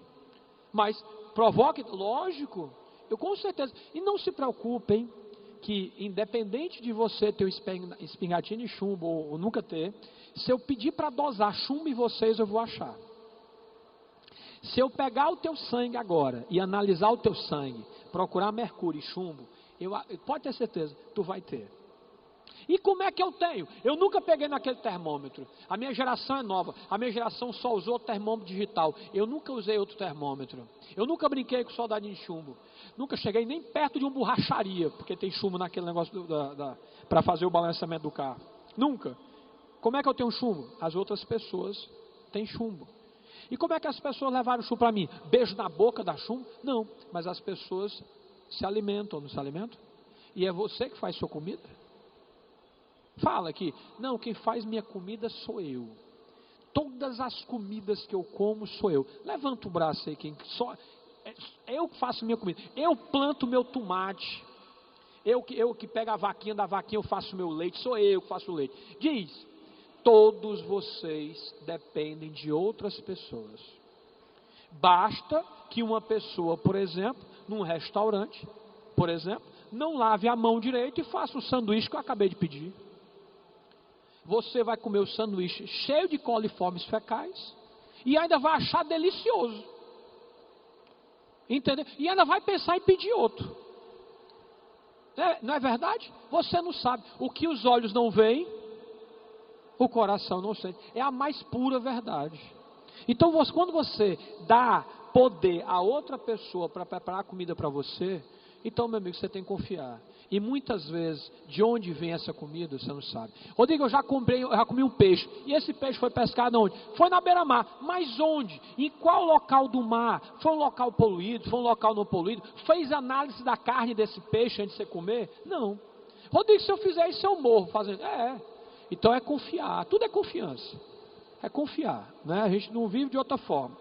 Mas provoca, lógico, eu com certeza. E não se preocupem que independente de você ter um espingartinho de chumbo ou nunca ter, se eu pedir para dosar chumbo em vocês, eu vou achar. Se eu pegar o teu sangue agora e analisar o teu sangue, procurar mercúrio e chumbo, pode ter certeza, tu vai ter. E como é que eu tenho? Eu nunca peguei naquele termômetro. A minha geração é nova. A minha geração só usou termômetro digital. Eu nunca usei outro termômetro. Eu nunca brinquei com soldadinho de chumbo. Nunca cheguei nem perto de uma borracharia, porque tem chumbo naquele negócio para fazer o balanceamento do carro. Nunca. Como é que eu tenho chumbo? As outras pessoas têm chumbo. E como é que as pessoas levaram chumbo para mim? Beijo na boca dá chumbo? Não. Mas as pessoas se alimentam, não se alimentam? E é você que faz sua comida? Fala aqui, não, quem faz minha comida sou eu. Todas as comidas que eu como sou eu. Levanta o braço aí, eu faço minha comida. Eu planto meu tomate, Eu que pego a vaquinha, da vaquinha eu faço meu leite, sou eu que faço o leite. Diz, todos vocês dependem de outras pessoas. Basta que uma pessoa, por exemplo, num restaurante, por exemplo, não lave a mão direito e faça o sanduíche que eu acabei de pedir. Você vai comer o sanduíche cheio de coliformes fecais e ainda vai achar delicioso. Entendeu? E ainda vai pensar em pedir outro. Não é verdade? Você não sabe. O que os olhos não veem, o coração não sente. É a mais pura verdade. Então, quando você dá poder a outra pessoa para preparar comida para você, então, meu amigo, você tem que confiar. E muitas vezes, de onde vem essa comida, você não sabe. Rodrigo, eu já comi um peixe. E esse peixe foi pescado onde? Foi na beira-mar. Mas onde? Em qual local do mar? Foi um local poluído? Foi um local não poluído? Fez análise da carne desse peixe antes de você comer? Não. Rodrigo, se eu fizer isso, eu morro fazendo. Então é confiar. Tudo é confiança. É confiar, né? A gente não vive de outra forma.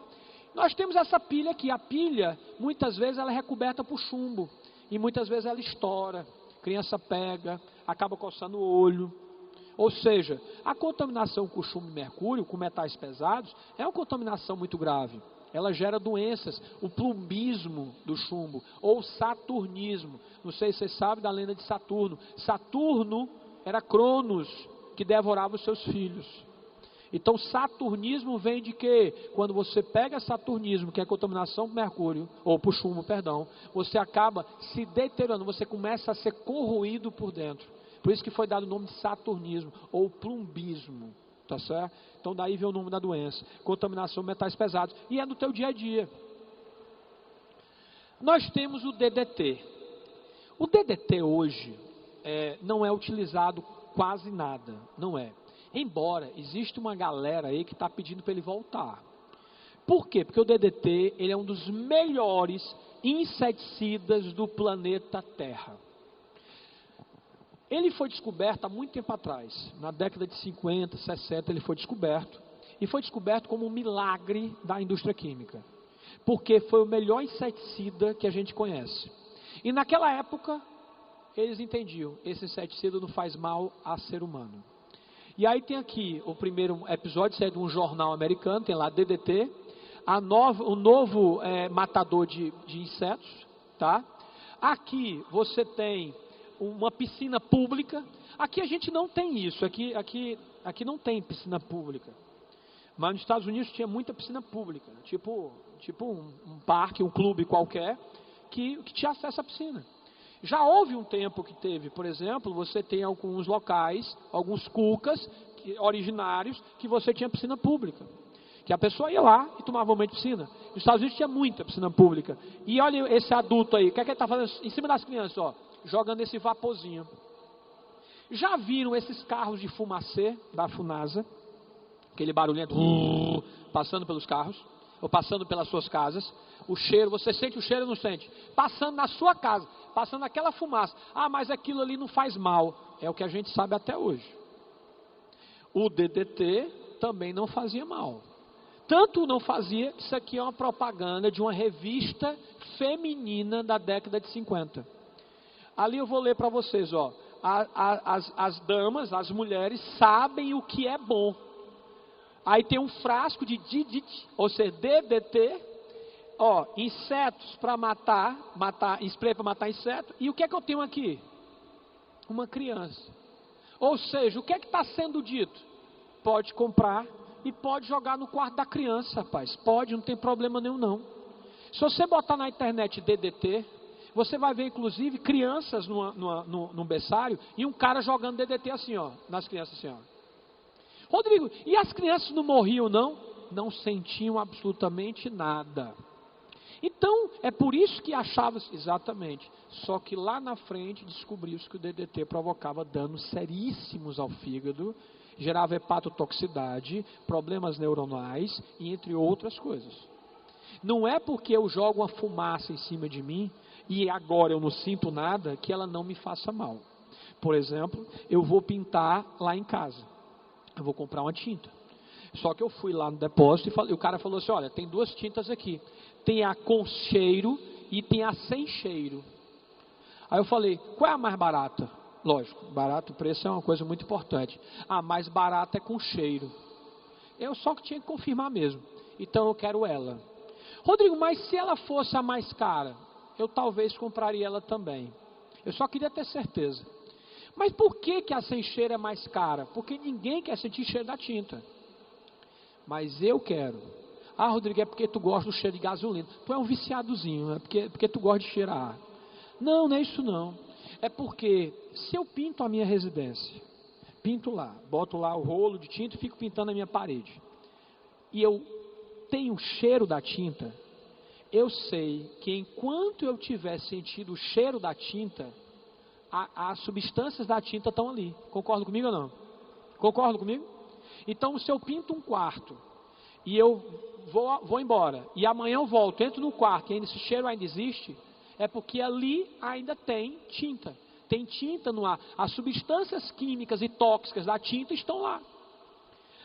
Nós temos essa pilha aqui. A pilha, muitas vezes, ela é recoberta por chumbo. E muitas vezes ela estoura. Criança pega, acaba coçando o olho. Ou seja, a contaminação com chumbo e mercúrio, com metais pesados, é uma contaminação muito grave. Ela gera doenças, o plumbismo do chumbo, ou saturnismo. Não sei se você sabe da lenda de Saturno. Saturno era Cronos, que devorava os seus filhos. Então, saturnismo vem de que? Quando você pega saturnismo, que é contaminação por mercúrio, ou por chumbo, perdão, você acaba se deteriorando, você começa a ser corroído por dentro. Por isso que foi dado o nome de saturnismo, ou plumbismo, tá certo? Então, daí vem o nome da doença, contaminação de metais pesados, e é no teu dia a dia. Nós temos o DDT. O DDT hoje não é utilizado quase nada, não é. Embora existe uma galera aí que está pedindo para ele voltar. Por quê? Porque o DDT ele é um dos melhores inseticidas do planeta Terra. Ele foi descoberto há muito tempo atrás. Na década de 50, 60 ele foi descoberto. E foi descoberto como um milagre da indústria química. Porque foi o melhor inseticida que a gente conhece. E naquela época eles entendiam, esse inseticida não faz mal a ser humano. E aí tem aqui o primeiro episódio, isso é de um jornal americano, tem lá DDT, o novo matador de insetos, tá? Aqui você tem uma piscina pública, aqui a gente não tem isso, aqui não tem piscina pública. Mas nos Estados Unidos tinha muita piscina pública, tipo um parque, um clube qualquer, que tinha acesso à piscina. Já houve um tempo que teve, por exemplo, você tem alguns locais, alguns cucas originários, que você tinha piscina pública. Que a pessoa ia lá e tomava banho de piscina. Nos Estados Unidos tinha muita piscina pública. E olha esse adulto aí, o que é que ele está fazendo em cima das crianças? Ó, jogando esse vaporzinho. Já viram esses carros de fumacê da Funasa? Aquele barulhento passando pelos carros, ou passando pelas suas casas. O cheiro, você sente o cheiro ou não sente? Passando na sua casa, passando aquela fumaça. Ah, mas aquilo ali não faz mal. É o que a gente sabe até hoje. O DDT também não fazia mal. Tanto não fazia, isso aqui é uma propaganda de uma revista feminina da década de 50. Ali eu vou ler para vocês, ó. As damas, as mulheres sabem o que é bom. Aí tem um frasco de DDT, ou seja, DDT, ó, insetos para matar, spray para matar inseto. E o que é que eu tenho aqui? Uma criança. Ou seja, o que é que está sendo dito? Pode comprar e pode jogar no quarto da criança, rapaz. Pode, não tem problema nenhum não. Se você botar na internet DDT, você vai ver inclusive crianças num berçário e um cara jogando DDT assim, ó, nas crianças assim, ó. Rodrigo, e as crianças não morriam não? Não sentiam absolutamente nada. Então, é por isso que achava-se, exatamente, só que lá na frente descobriu-se que o DDT provocava danos seríssimos ao fígado, gerava hepatotoxicidade, problemas neuronais e entre outras coisas. Não é porque eu jogo uma fumaça em cima de mim e agora eu não sinto nada que ela não me faça mal. Por exemplo, eu vou pintar lá em casa. Eu vou comprar uma tinta. Só que eu fui lá no depósito e o cara falou assim, olha, tem duas tintas aqui. Tem a com cheiro e tem a sem cheiro. Aí eu falei, qual é a mais barata? Lógico, barato, o preço é uma coisa muito importante. A mais barata é com cheiro. Eu só que tinha que confirmar mesmo. Então eu quero ela. Rodrigo, mas se ela fosse a mais cara, eu talvez compraria ela também. Eu só queria ter certeza. Mas por que a sem cheiro é mais cara? Porque ninguém quer sentir cheiro da tinta. Mas eu quero. Ah, Rodrigo, é porque tu gosta do cheiro de gasolina. Tu é um viciadozinho, é porque tu gosta de cheirar. Não, não é isso não. É porque se eu pinto a minha residência, pinto lá, boto lá o rolo de tinta e fico pintando a minha parede, e eu tenho o cheiro da tinta, eu sei que enquanto eu tiver sentido o cheiro da tinta, as substâncias da tinta estão ali. Concorda comigo ou não? Concorda comigo? Então, se eu pinto um quarto e eu vou embora, e amanhã eu volto, entro no quarto e esse cheiro ainda existe, é porque ali ainda tem tinta. Tem tinta no ar. As substâncias químicas e tóxicas da tinta estão lá.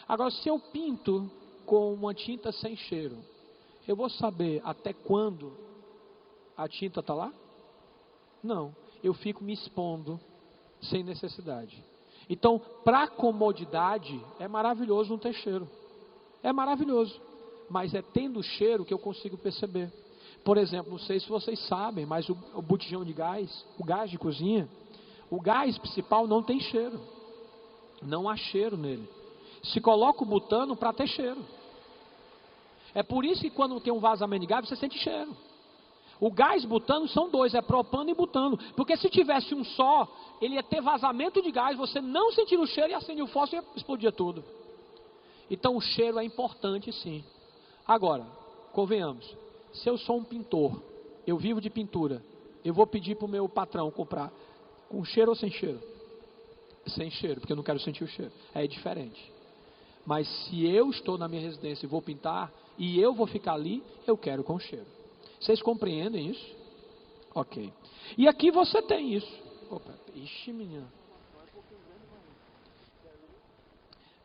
Agora, se eu pinto com uma tinta sem cheiro, eu vou saber até quando a tinta está lá? Não. Eu fico me expondo sem necessidade. Então, para comodidade, é maravilhoso não ter cheiro. É maravilhoso. Mas é tendo cheiro que eu consigo perceber. Por exemplo, não sei se vocês sabem, mas o botijão de gás, o gás de cozinha, o gás principal não tem cheiro. Não há cheiro nele. Se coloca o butano para ter cheiro. É por isso que quando tem um vazamento de gás, você sente cheiro. O gás butano são dois, é propano e butano. Porque se tivesse um só, ele ia ter vazamento de gás, você não sentir o cheiro e acender o fósforo e explodia tudo. Então o cheiro é importante sim. Agora, convenhamos, se eu sou um pintor, eu vivo de pintura, eu vou pedir para o meu patrão comprar com cheiro ou sem cheiro? Sem cheiro, porque eu não quero sentir o cheiro. É diferente. Mas se eu estou na minha residência e vou pintar, e eu vou ficar ali, eu quero com cheiro. Vocês compreendem isso? Ok. E aqui você tem isso. Opa, ixi, menina.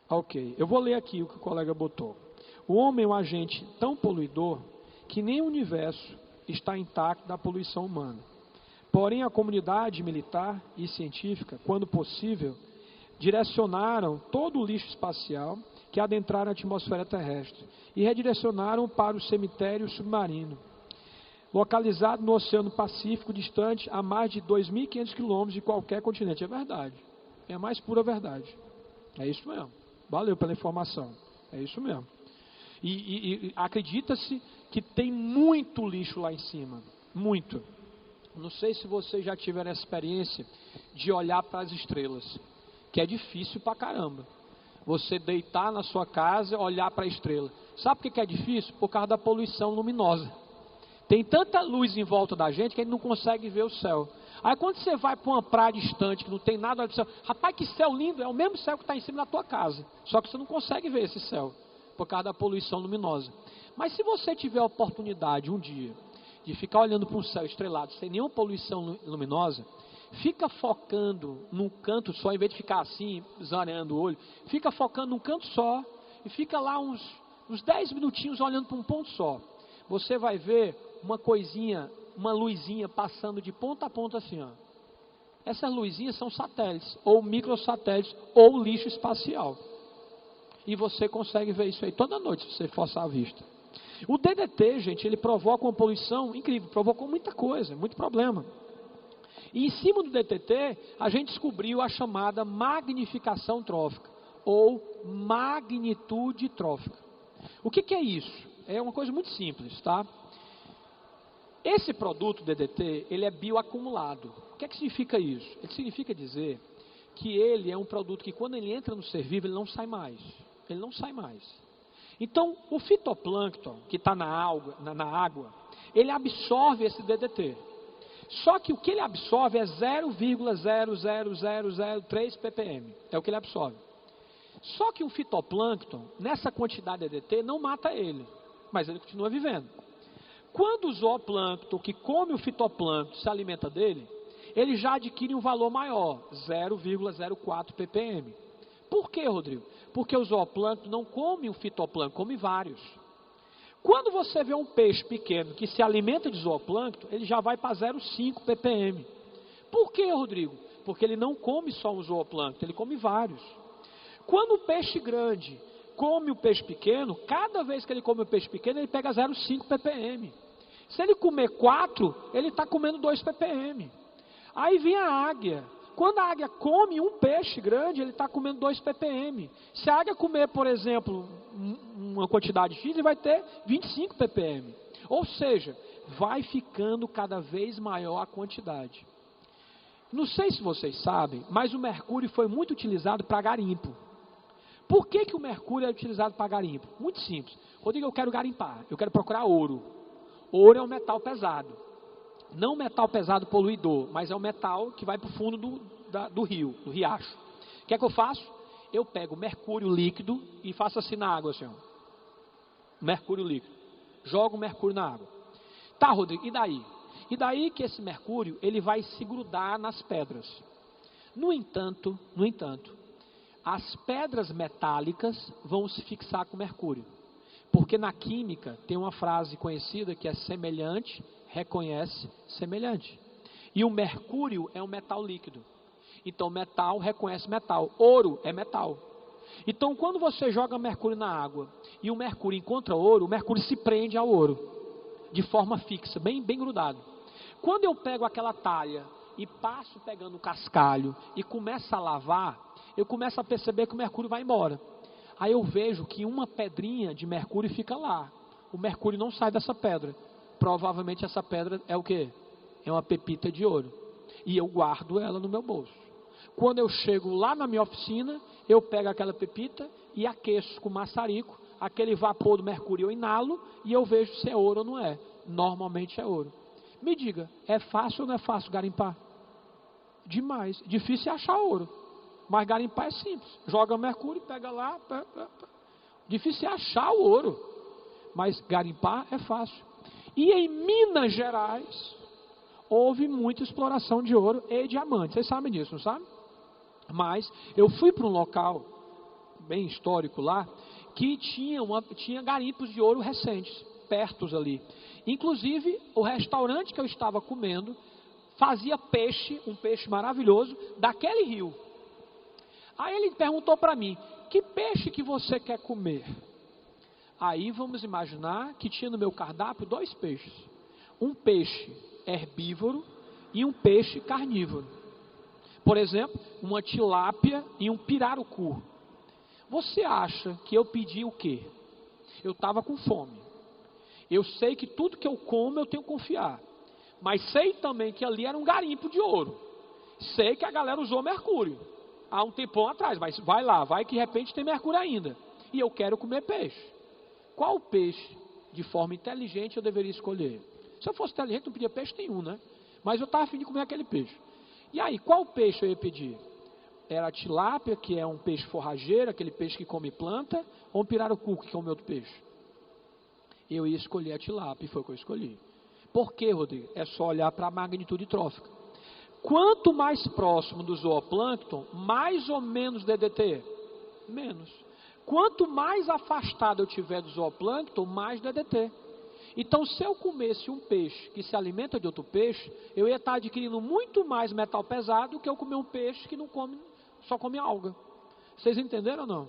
Ok, eu vou ler aqui o que o colega botou. O homem é um agente tão poluidor que nem o universo está intacto da poluição humana. Porém, a comunidade militar e científica, quando possível, direcionaram todo o lixo espacial que adentraram a atmosfera terrestre e redirecionaram para o cemitério submarino, localizado no Oceano Pacífico, distante a mais de 2.500 quilômetros de qualquer continente. É verdade. É a mais pura verdade. É isso mesmo. Valeu pela informação. É isso mesmo. E acredita-se que tem muito lixo lá em cima. Muito. Não sei se vocês já tiveram a experiência de olhar para as estrelas, que é difícil pra caramba. Você deitar na sua casa e olhar para a estrela. Sabe por que é difícil? Por causa da poluição luminosa. Tem tanta luz em volta da gente que a gente não consegue ver o céu. Aí quando você vai para uma praia distante, que não tem nada, olha para o céu, rapaz, que céu lindo, é o mesmo céu que está em cima da tua casa. Só que você não consegue ver esse céu, por causa da poluição luminosa. Mas se você tiver a oportunidade um dia de ficar olhando para um céu estrelado sem nenhuma poluição luminosa, fica focando num canto só, em vez de ficar assim, zareando o olho, fica focando num canto só e fica lá uns 10 minutinhos olhando para um ponto só. Você vai ver uma coisinha, uma luzinha passando de ponta a ponta assim, ó. Essas luzinhas são satélites, ou microsatélites, ou lixo espacial. E você consegue ver isso aí toda noite, se você forçar a vista. O DDT, gente, ele provoca uma poluição incrível, provocou muita coisa, muito problema. E em cima do DDT, a gente descobriu a chamada magnificação trófica, ou magnitude trófica. O que é isso? É uma coisa muito simples, tá? Esse produto DDT, ele é bioacumulado. O que significa isso? Ele significa dizer que ele é um produto que quando ele entra no ser vivo, ele não sai mais. Ele não sai mais. Então, o fitoplâncton, que está na água, ele absorve esse DDT. Só que o que ele absorve é 0,00003 ppm. É o que ele absorve. Só que o fitoplâncton, nessa quantidade de DDT, não mata ele. Mas ele continua vivendo. Quando o zooplâncton, que come o fitoplâncton, se alimenta dele, ele já adquire um valor maior, 0,04 ppm. Por quê, Rodrigo? Porque o zooplâncton não come o fitoplâncton, come vários. Quando você vê um peixe pequeno que se alimenta de zooplâncton, ele já vai para 0,5 ppm. Por que, Rodrigo? Porque ele não come só um zooplâncton, ele come vários. Quando o peixe grande come o peixe pequeno, cada vez que ele come o peixe pequeno, ele pega 0,5 ppm. Se ele comer 4, ele está comendo 2 ppm. Aí vem a águia. Quando a águia come um peixe grande, ele está comendo 2 ppm. Se a águia comer, por exemplo, uma quantidade X, ele vai ter 25 ppm. Ou seja, vai ficando cada vez maior a quantidade. Não sei se vocês sabem, mas o mercúrio foi muito utilizado para garimpo. Por que o mercúrio é utilizado para garimpo? Muito simples. Rodrigo, eu quero garimpar, eu quero procurar ouro. Ouro é um metal pesado. Não um metal pesado poluidor, mas é um metal que vai para o fundo do rio, do riacho. O que é que eu faço? Eu pego mercúrio líquido e faço assim na água, assim, ó. Mercúrio líquido. Jogo o mercúrio na água. Tá, Rodrigo, e daí? E daí que esse mercúrio, ele vai se grudar nas pedras. No entanto, as pedras metálicas vão se fixar com mercúrio. Porque na química tem uma frase conhecida que é semelhante, reconhece semelhante. E o mercúrio é um metal líquido. Então metal reconhece metal. Ouro é metal. Então quando você joga mercúrio na água e o mercúrio encontra ouro, o mercúrio se prende ao ouro. De forma fixa, bem grudado. Quando eu pego aquela talha e passo pegando o cascalho e começo a lavar, eu começo a perceber que o mercúrio vai embora. Aí eu vejo que uma pedrinha de mercúrio fica lá. O mercúrio não sai dessa pedra. Provavelmente essa pedra é o quê? É uma pepita de ouro. E eu guardo ela no meu bolso. Quando eu chego lá na minha oficina, eu pego aquela pepita e aqueço com maçarico. Aquele vapor do mercúrio eu inalo e eu vejo se é ouro ou não é. Normalmente é ouro. Me diga, é fácil ou não é fácil garimpar? Demais. Difícil é achar ouro. Mas garimpar é simples. Joga mercúrio, pega lá. Difícil é achar o ouro. Mas garimpar é fácil. E em Minas Gerais, houve muita exploração de ouro e diamante. Vocês sabem disso, não sabem? Mas eu fui para um local bem histórico lá, que tinha garimpos de ouro recentes, perto ali. Inclusive, o restaurante que eu estava comendo fazia peixe, um peixe maravilhoso, daquele rio. Aí ele perguntou para mim, que peixe que você quer comer? Aí vamos imaginar que tinha no meu cardápio 2 peixes. Um peixe herbívoro e um peixe carnívoro. Por exemplo, uma tilápia e um pirarucu. Você acha que eu pedi o quê? Eu estava com fome. Eu sei que tudo que eu como eu tenho que confiar. Mas sei também que ali era um garimpo de ouro. Sei que a galera usou mercúrio há um tempão atrás. Mas vai lá, vai que de repente tem mercúrio ainda. E eu quero comer peixe. Qual peixe, de forma inteligente, eu deveria escolher? Se eu fosse inteligente, não pedia peixe nenhum, né? Mas eu estava a fim de comer aquele peixe. E aí, qual peixe eu ia pedir? Era a tilápia, que é um peixe forrageiro, aquele peixe que come planta, ou um pirarucu, que come outro peixe? Eu ia escolher a tilápia, e foi o que eu escolhi. Por quê, Rodrigo? É só olhar para a magnitude trófica. Quanto mais próximo do zooplâncton, mais ou menos DDT? Menos. Quanto mais afastado eu tiver do zooplâncton, mais DDT. Então, se eu comesse um peixe que se alimenta de outro peixe, eu ia estar adquirindo muito mais metal pesado do que eu comer um peixe que não come, só come alga. Vocês entenderam ou não?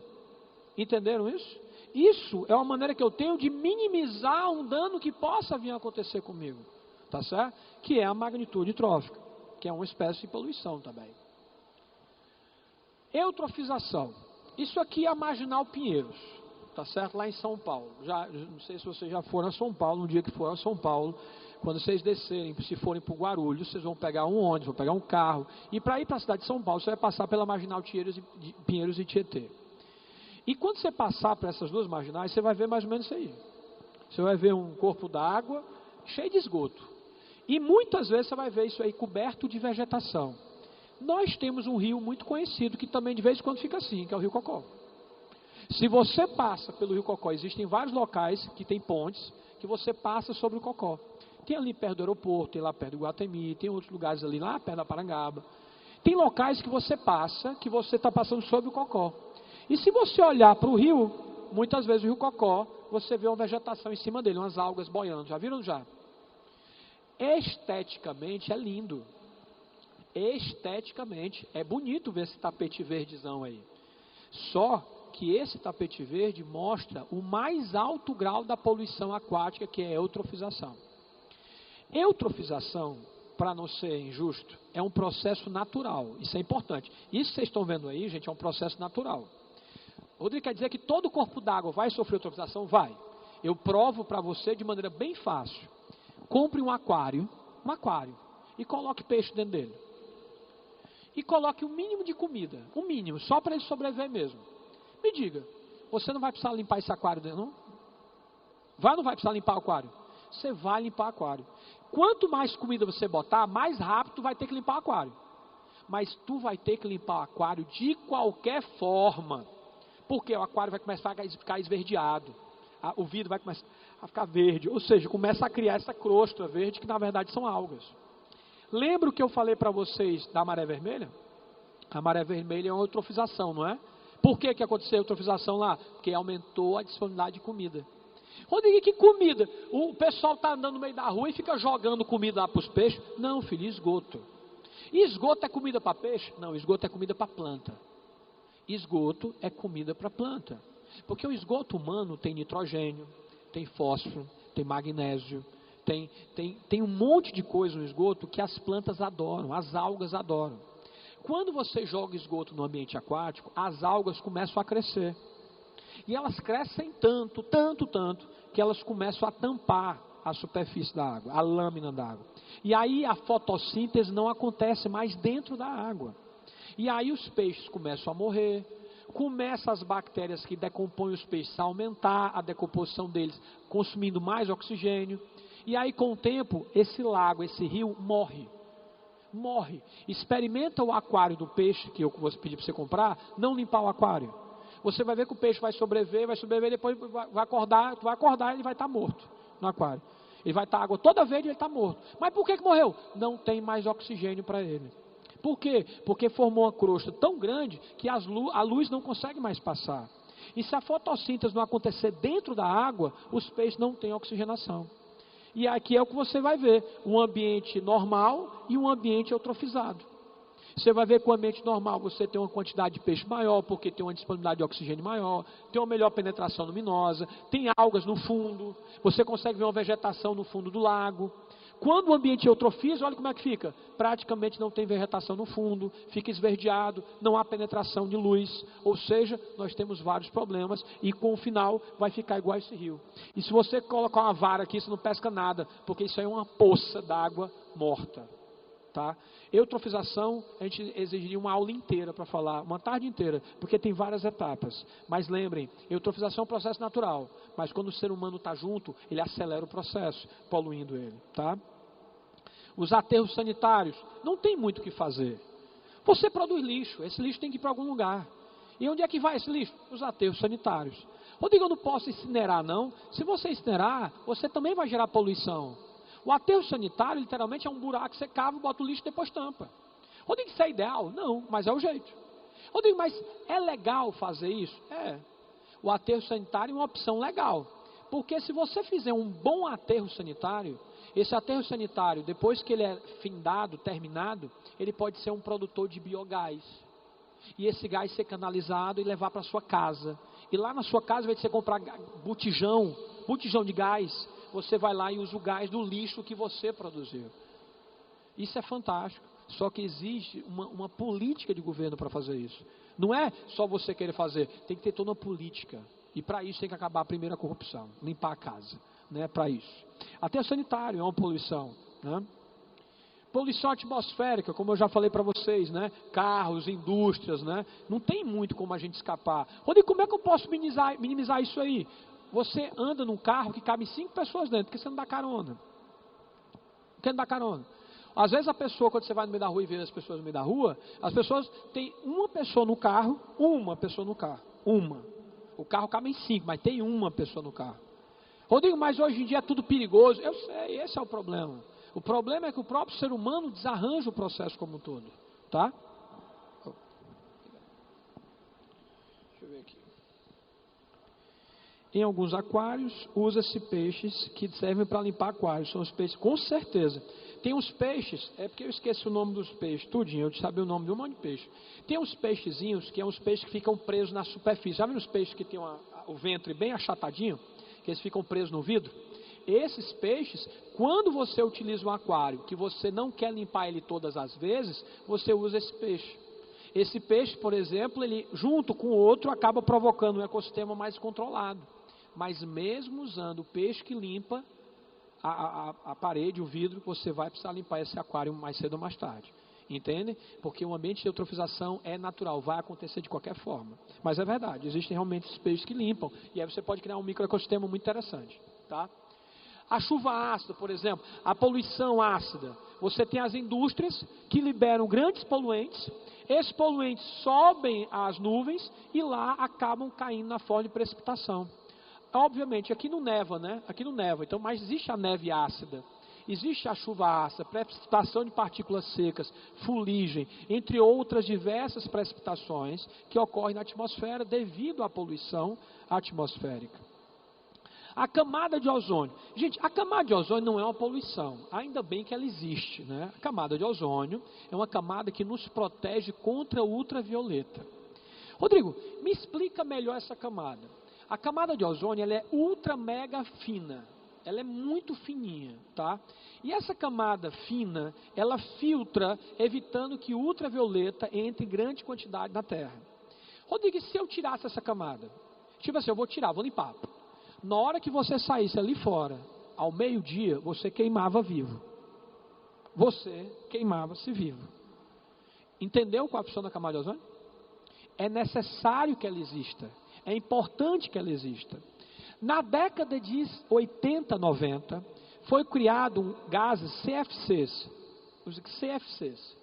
Entenderam isso? Isso é uma maneira que eu tenho de minimizar um dano que possa vir a acontecer comigo. Tá certo? Que é a magnitude trófica, que é uma espécie de poluição também. Eutrofização. Isso aqui é a Marginal Pinheiros. Tá certo? Lá em São Paulo. Não sei se vocês já foram a São Paulo, no dia que foram a São Paulo, quando vocês descerem, se forem para o Guarulhos, vocês vão pegar um ônibus, vão pegar um carro, e para ir para a cidade de São Paulo, você vai passar pela Marginal Pinheiros e Tietê. E quando você passar por essas duas marginais, você vai ver mais ou menos isso aí. Você vai ver um corpo d'água cheio de esgoto. E muitas vezes você vai ver isso aí coberto de vegetação. Nós temos um rio muito conhecido, que também de vez em quando fica assim, que é o Rio Cocó. Se você passa pelo Rio Cocó, existem vários locais que tem pontes, que você passa sobre o Cocó. Tem ali perto do aeroporto, tem lá perto do Guatemi, tem outros lugares ali lá perto da Parangaba. Tem locais que você passa, que você está passando sobre o Cocó. E se você olhar para o rio, muitas vezes o Rio Cocó, você vê uma vegetação em cima dele, umas algas boiando. Já viram já? Esteticamente é lindo. Esteticamente, é bonito ver esse tapete verdezão aí. Só que esse tapete verde mostra o mais alto grau da poluição aquática, que é a eutrofização. Eutrofização, para não ser injusto, é um processo natural. Isso é importante. Isso que vocês estão vendo aí, gente, é um processo natural. Rodrigo, quer dizer que todo o corpo d'água vai sofrer eutrofização? Vai. Eu provo para você de maneira bem fácil. Compre um aquário, e coloque peixe dentro dele. E coloque o mínimo de comida, o mínimo, só para ele sobreviver mesmo. Me diga, você não vai precisar limpar esse aquário dentro, não? Vai ou não vai precisar limpar o aquário? Você vai limpar o aquário. Quanto mais comida você botar, mais rápido tu vai ter que limpar o aquário. Mas tu vai ter que limpar o aquário de qualquer forma. Porque o aquário vai começar a ficar esverdeado. O vidro vai começar a ficar verde. Ou seja, começa a criar essa crosta verde que na verdade são algas. Lembra o que eu falei para vocês da maré vermelha? A maré vermelha é uma eutrofização, não é? Por que aconteceu a eutrofização lá? Porque aumentou a disponibilidade de comida. Rodrigo, que comida? O pessoal está andando no meio da rua e fica jogando comida lá para os peixes? Não, filho, esgoto. E esgoto é comida para peixe? Não, esgoto é comida para planta. Esgoto é comida para planta. Porque o esgoto humano tem nitrogênio, tem fósforo, tem magnésio, tem um monte de coisa no esgoto que as plantas adoram, as algas adoram. Quando você joga esgoto no ambiente aquático, as algas começam a crescer. E elas crescem tanto, que elas começam a tampar a superfície da água, a lâmina da água. E aí a fotossíntese não acontece mais dentro da água. E aí os peixes começam a morrer, começam as bactérias que decompõem os peixes a aumentar a decomposição deles, consumindo mais oxigênio. E aí com o tempo, esse lago, esse rio morre. Experimenta o aquário do peixe, que eu vou pedir para você comprar, não limpar o aquário. Você vai ver que o peixe vai sobreviver, depois vai acordar, tu vai acordar e ele vai estar morto no aquário. Ele vai estar água toda verde e ele está morto. Mas por que morreu? Não tem mais oxigênio para ele. Por quê? Porque formou uma crosta tão grande que a luz não consegue mais passar. E se a fotossíntese não acontecer dentro da água, os peixes não têm oxigenação. E aqui é o que você vai ver, um ambiente normal e um ambiente eutrofizado. Você vai ver que o ambiente normal você tem uma quantidade de peixe maior, porque tem uma disponibilidade de oxigênio maior, tem uma melhor penetração luminosa, tem algas no fundo, você consegue ver uma vegetação no fundo do lago. Quando o ambiente eutrofiza, olha como é que fica. Praticamente não tem vegetação no fundo, fica esverdeado, não há penetração de luz. Ou seja, nós temos vários problemas e com o final vai ficar igual esse rio. E se você colocar uma vara aqui, você não pesca nada, porque isso aí é uma poça d'água morta. Tá? Eutrofização, a gente exigiria uma aula inteira para falar, uma tarde inteira, porque tem várias etapas. Mas lembrem, eutrofização é um processo natural, mas quando o ser humano está junto, ele acelera o processo, poluindo ele. Tá? Os aterros sanitários, não tem muito o que fazer. Você produz lixo, esse lixo tem que ir para algum lugar. E onde é que vai esse lixo? Os aterros sanitários. Rodrigo, eu não posso incinerar não. Se você incinerar, você também vai gerar poluição. O aterro sanitário, literalmente, é um buraco que você cava, bota o lixo e depois tampa. Rodrigo, isso é ideal? Não, mas é o jeito. Rodrigo, mas é legal fazer isso? É. O aterro sanitário é uma opção legal. Porque se você fizer um bom aterro sanitário, esse aterro sanitário, depois que ele é findado, terminado, ele pode ser um produtor de biogás. E esse gás ser canalizado e levar para a sua casa. E lá na sua casa, ao invés de você comprar botijão de gás, você vai lá e usa o gás do lixo que você produziu. Isso é fantástico. Só que existe uma política de governo para fazer isso. Não é só você querer fazer, tem que ter toda uma política. E para isso tem que acabar primeiro a corrupção, limpar a casa. Né, para isso. Até o sanitário é uma poluição. Né? Poluição atmosférica, como eu já falei para vocês, né? Carros, indústrias, né? Não tem muito como a gente escapar. Rodrigo, como é que eu posso minimizar isso aí? Você anda num carro que cabe 5 pessoas dentro, porque você não dá carona. Por que não dá carona? Às vezes a pessoa, quando você vai no meio da rua e vê as pessoas no meio da rua, as pessoas têm uma pessoa no carro. O carro cabe em 5, mas tem uma pessoa no carro. Rodrigo, mas hoje em dia é tudo perigoso. Eu sei, esse é o problema. O problema é que o próprio ser humano desarranja o processo como um todo. Tá? Deixa eu ver aqui. Em alguns aquários, usa-se peixes que servem para limpar aquários. São os peixes, com certeza. Tem uns peixes, é porque eu esqueço o nome dos peixes, tudinho, eu sabia o nome de um monte de peixe. Tem uns peixezinhos, que são uns peixes que ficam presos na superfície. Já viu os peixes que tem o ventre bem achatadinho? Que eles ficam presos no vidro? Esses peixes, quando você utiliza um aquário, que você não quer limpar ele todas as vezes, você usa esse peixe. Esse peixe, por exemplo, ele junto com o outro acaba provocando um ecossistema mais controlado. Mas mesmo usando o peixe que limpa a parede, o vidro, você vai precisar limpar esse aquário mais cedo ou mais tarde. Entende? Porque o ambiente de eutrofização é natural, vai acontecer de qualquer forma. Mas é verdade, existem realmente esses peixes que limpam. E aí você pode criar um microecossistema muito interessante. Tá? A chuva ácida, por exemplo, a poluição ácida. Você tem as indústrias que liberam grandes poluentes. Esses poluentes sobem às nuvens e lá acabam caindo na forma de precipitação. Obviamente, aqui não neva, né? Aqui não neva, então, mas existe a neve ácida, existe a chuva ácida, precipitação de partículas secas, fuligem, entre outras diversas precipitações que ocorrem na atmosfera devido à poluição atmosférica. A camada de ozônio. Gente, a camada de ozônio não é uma poluição, ainda bem que ela existe, né? A camada de ozônio é uma camada que nos protege contra o ultravioleta. Rodrigo, me explica melhor essa camada. A camada de ozônio ela é ultra mega fina, ela é muito fininha, tá? E essa camada fina, ela filtra, evitando que o ultravioleta entre em grande quantidade na Terra. Rodrigo, e se eu tirasse essa camada? Tipo assim, eu vou tirar, vou limpar. Na hora que você saísse ali fora, ao meio-dia, você queimava vivo. Você queimava-se vivo. Entendeu qual é a função da camada de ozônio? É necessário que ela exista. É importante que ela exista. Na década de 80, 90, foi criado gases CFCs. Os CFCs.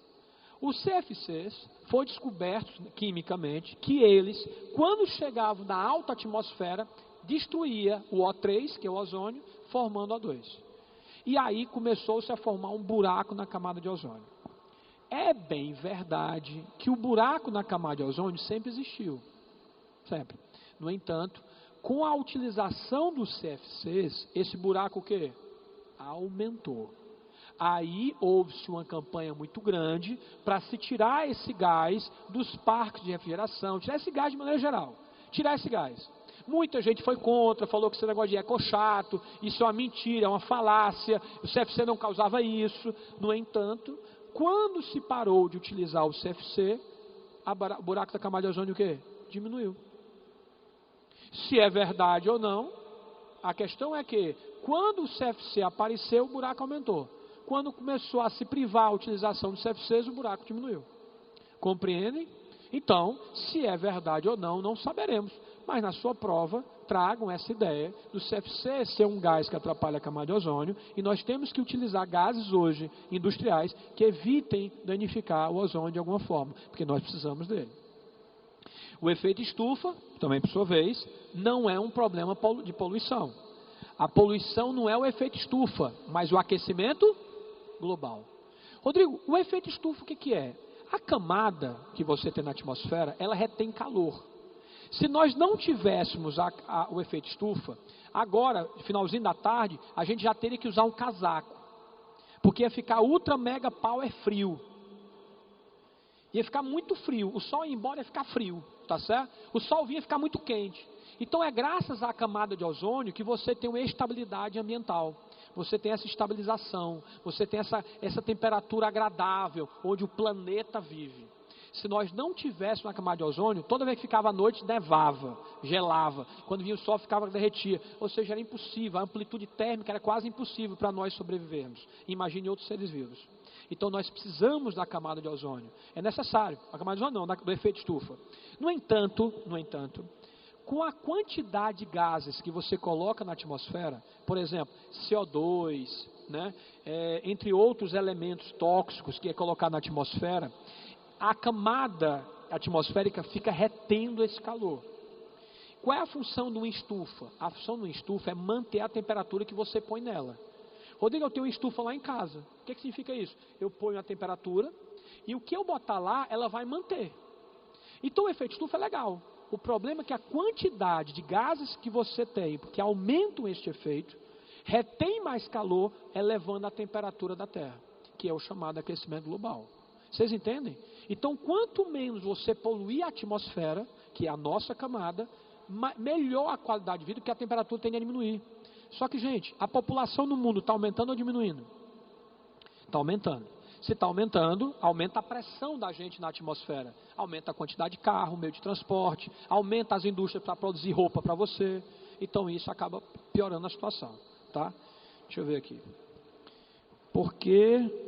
Os CFCs foi descoberto quimicamente que eles, quando chegavam na alta atmosfera, destruía o O3, que é o ozônio, formando O2. E aí começou-se a formar um buraco na camada de ozônio. É bem verdade que o buraco na camada de ozônio sempre existiu. Sempre. No entanto, com a utilização dos CFCs, esse buraco o quê? Aumentou. Aí houve-se uma campanha muito grande para se tirar esse gás dos parques de refrigeração, tirar esse gás de maneira geral, tirar esse gás. Muita gente foi contra, falou que esse negócio de ecochato, isso é uma mentira, é uma falácia, o CFC não causava isso. No entanto, quando se parou de utilizar o CFC, o buraco da camada de ozônio o quê? Diminuiu. Se é verdade ou não, a questão é que quando o CFC apareceu, o buraco aumentou. Quando começou a se privar a utilização dos CFCs, o buraco diminuiu. Compreendem? Então, se é verdade ou não, não saberemos. Mas na sua prova, tragam essa ideia do CFC ser um gás que atrapalha a camada de ozônio, e nós temos que utilizar gases hoje industriais que evitem danificar o ozônio de alguma forma, porque nós precisamos dele. O efeito estufa, também por sua vez, não é um problema de poluição. A poluição não é o efeito estufa, mas o aquecimento global. Rodrigo, o efeito estufa o que é? A camada que você tem na atmosfera, ela retém calor. Se nós não tivéssemos o efeito estufa, agora, finalzinho da tarde, a gente já teria que usar um casaco. Porque ia ficar ultra mega power frio. Ia ficar muito frio. O sol ia embora, ia ficar frio. Tá certo? O sol vinha ficar muito quente. Então é graças à camada de ozônio que você tem uma estabilidade ambiental. Você tem essa estabilização. Você tem essa temperatura agradável, onde o planeta vive. Se nós não tivéssemos uma camada de ozônio, toda vez que ficava à noite, nevava, gelava. Quando vinha o sol, ficava derretia. Ou seja, era impossível. A amplitude térmica era quase impossível para nós sobrevivermos. Imagine outros seres vivos. Então nós precisamos da camada de ozônio. É necessário. A camada de ozônio não, do efeito estufa. No entanto, com a quantidade de gases que você coloca na atmosfera, por exemplo, CO2, né, entre outros elementos tóxicos que é colocado na atmosfera, a camada atmosférica fica retendo esse calor. Qual é a função de uma estufa? A função de uma estufa é manter a temperatura que você põe nela. Rodrigo, eu tenho uma estufa lá em casa. O que significa isso? Eu ponho a temperatura e o que eu botar lá, ela vai manter. Então o efeito estufa é legal. O problema é que a quantidade de gases que você tem, porque aumentam este efeito, retém mais calor, elevando a temperatura da Terra. que é o chamado aquecimento global. Vocês entendem? Então, quanto menos você poluir a atmosfera, que é a nossa camada, melhor a qualidade de vida, porque a temperatura tende a diminuir. Só que, gente, a população no mundo está aumentando ou diminuindo? Está aumentando. Se está aumentando, aumenta a pressão da gente na atmosfera. Aumenta a quantidade de carro, meio de transporte, aumenta as indústrias para produzir roupa para você. Então, isso acaba piorando a situação. Tá? Deixa eu ver aqui. Porque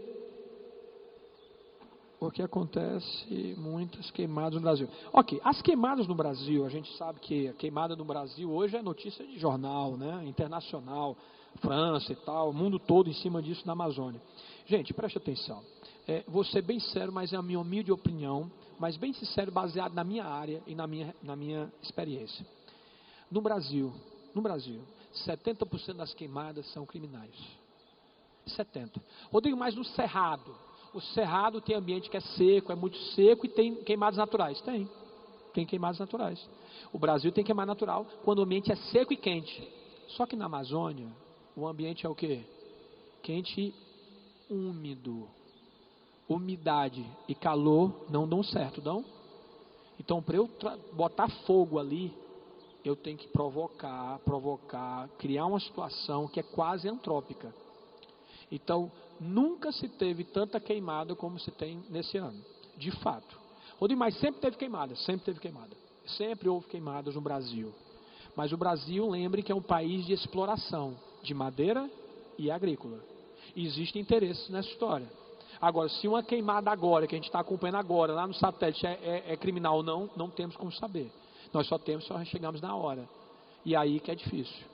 acontece muitas queimadas no Brasil. Ok, as queimadas no Brasil, a gente sabe que a queimada no Brasil hoje é notícia de jornal, né, internacional, França e tal, o mundo todo em cima disso na Amazônia. Gente, preste atenção. Vou ser bem sério, mas é a minha humilde opinião, mas bem sincero, baseado na minha área e na minha experiência. No Brasil, 70% das queimadas são criminais. 70%. Rodrigo, mas no Cerrado? O Cerrado tem ambiente que é seco, é muito seco e tem queimadas naturais. Tem queimadas naturais. O Brasil tem queimada natural quando o ambiente é seco e quente. Só que na Amazônia, o ambiente é o quê? Quente e úmido. Umidade e calor não dão certo, não? Então, para eu botar fogo ali, eu tenho que provocar, criar uma situação que é quase antrópica. Então, nunca se teve tanta queimada como se tem nesse ano, de fato. Rodrigo, mas sempre teve queimada. Sempre houve queimadas no Brasil. Mas o Brasil, lembre que é um país de exploração de madeira e agrícola. E existe interesse nessa história. Agora, se uma queimada agora, que a gente está acompanhando agora, lá no satélite, é criminal ou não, não temos como saber. Nós só chegamos na hora. E aí que é difícil.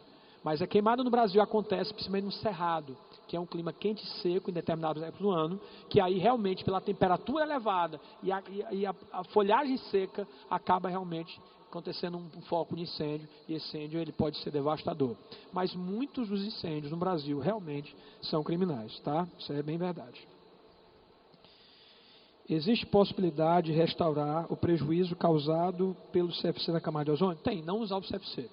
Mas a queimada no Brasil acontece principalmente no Cerrado, que é um clima quente e seco em determinadas épocas do ano, que aí realmente pela temperatura elevada e a folhagem seca acaba realmente acontecendo um foco de incêndio, e esse incêndio ele pode ser devastador. Mas muitos dos incêndios no Brasil realmente são criminais, tá? Isso é bem verdade. Existe possibilidade de restaurar o prejuízo causado pelo CFC na camada de ozônio? Tem, não usar o CFC.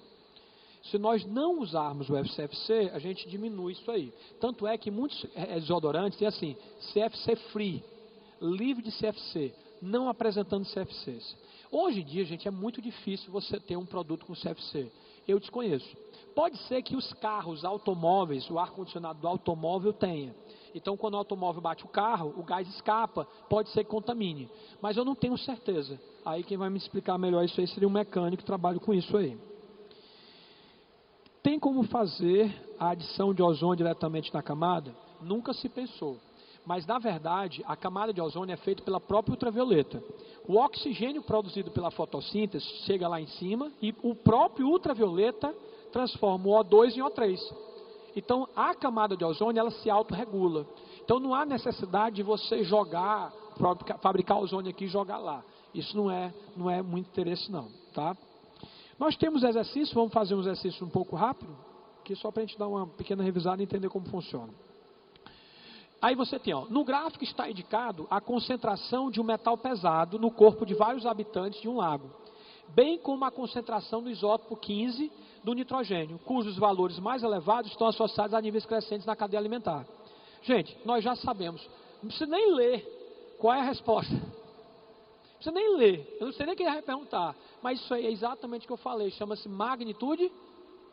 Se nós não usarmos o CFC, a gente diminui isso aí. Tanto é que muitos desodorantes têm assim, CFC free, livre de CFC, não apresentando CFCs. Hoje em dia, gente, é muito difícil você ter um produto com CFC. Eu desconheço. Pode ser que os carros, automóveis, o ar-condicionado do automóvel tenha. Então, quando o automóvel bate o carro, o gás escapa, pode ser que contamine. Mas eu não tenho certeza. Aí quem vai me explicar melhor isso aí seria um mecânico que trabalha com isso aí. Tem como fazer a adição de ozônio diretamente na camada? Nunca se pensou. Mas, na verdade, a camada de ozônio é feita pela própria ultravioleta. O oxigênio produzido pela fotossíntese chega lá em cima e o próprio ultravioleta transforma o O2 em O3. Então, a camada de ozônio, ela se autorregula. Então, não há necessidade de você fabricar ozônio aqui e jogar lá. Isso não é muito interesse, não, tá? Nós temos exercício, vamos fazer um exercício um pouco rápido, que só para a gente dar uma pequena revisada e entender como funciona. Aí você tem, no gráfico está indicado a concentração de um metal pesado no corpo de vários habitantes de um lago, bem como a concentração do isótopo 15 do nitrogênio, cujos valores mais elevados estão associados a níveis crescentes na cadeia alimentar. Gente, nós já sabemos, não precisa nem ler qual é a resposta. Não precisa nem ler, eu não sei nem quem vai perguntar, mas isso aí é exatamente o que eu falei, chama-se magnitude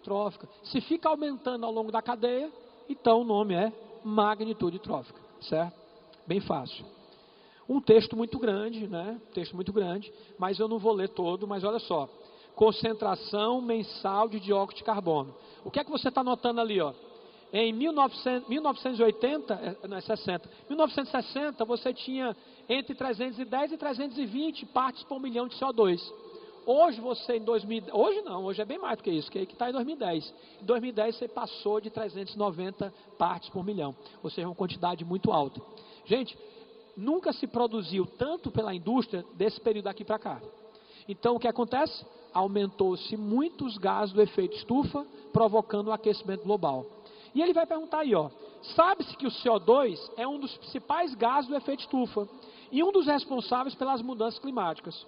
trófica. Se fica aumentando ao longo da cadeia, então o nome é magnitude trófica, certo? Bem fácil. Um texto muito grande, né? Texto muito grande, mas eu não vou ler todo, mas olha só. Concentração mensal de dióxido de carbono. O que é que você está notando ali, ó? Em 1980, não é 60, 1960 você tinha entre 310 e 320 partes por milhão de CO2. Hoje você em 2000, hoje não, hoje é bem mais do que isso, que está em 2010. Em 2010 você passou de 390 partes por milhão, ou seja, uma quantidade muito alta. Gente, nunca se produziu tanto pela indústria desse período aqui para cá. Então o que acontece? Aumentou-se muito os gases do efeito estufa, provocando o aquecimento global. E ele vai perguntar aí, sabe-se que o CO2 é um dos principais gases do efeito estufa e um dos responsáveis pelas mudanças climáticas.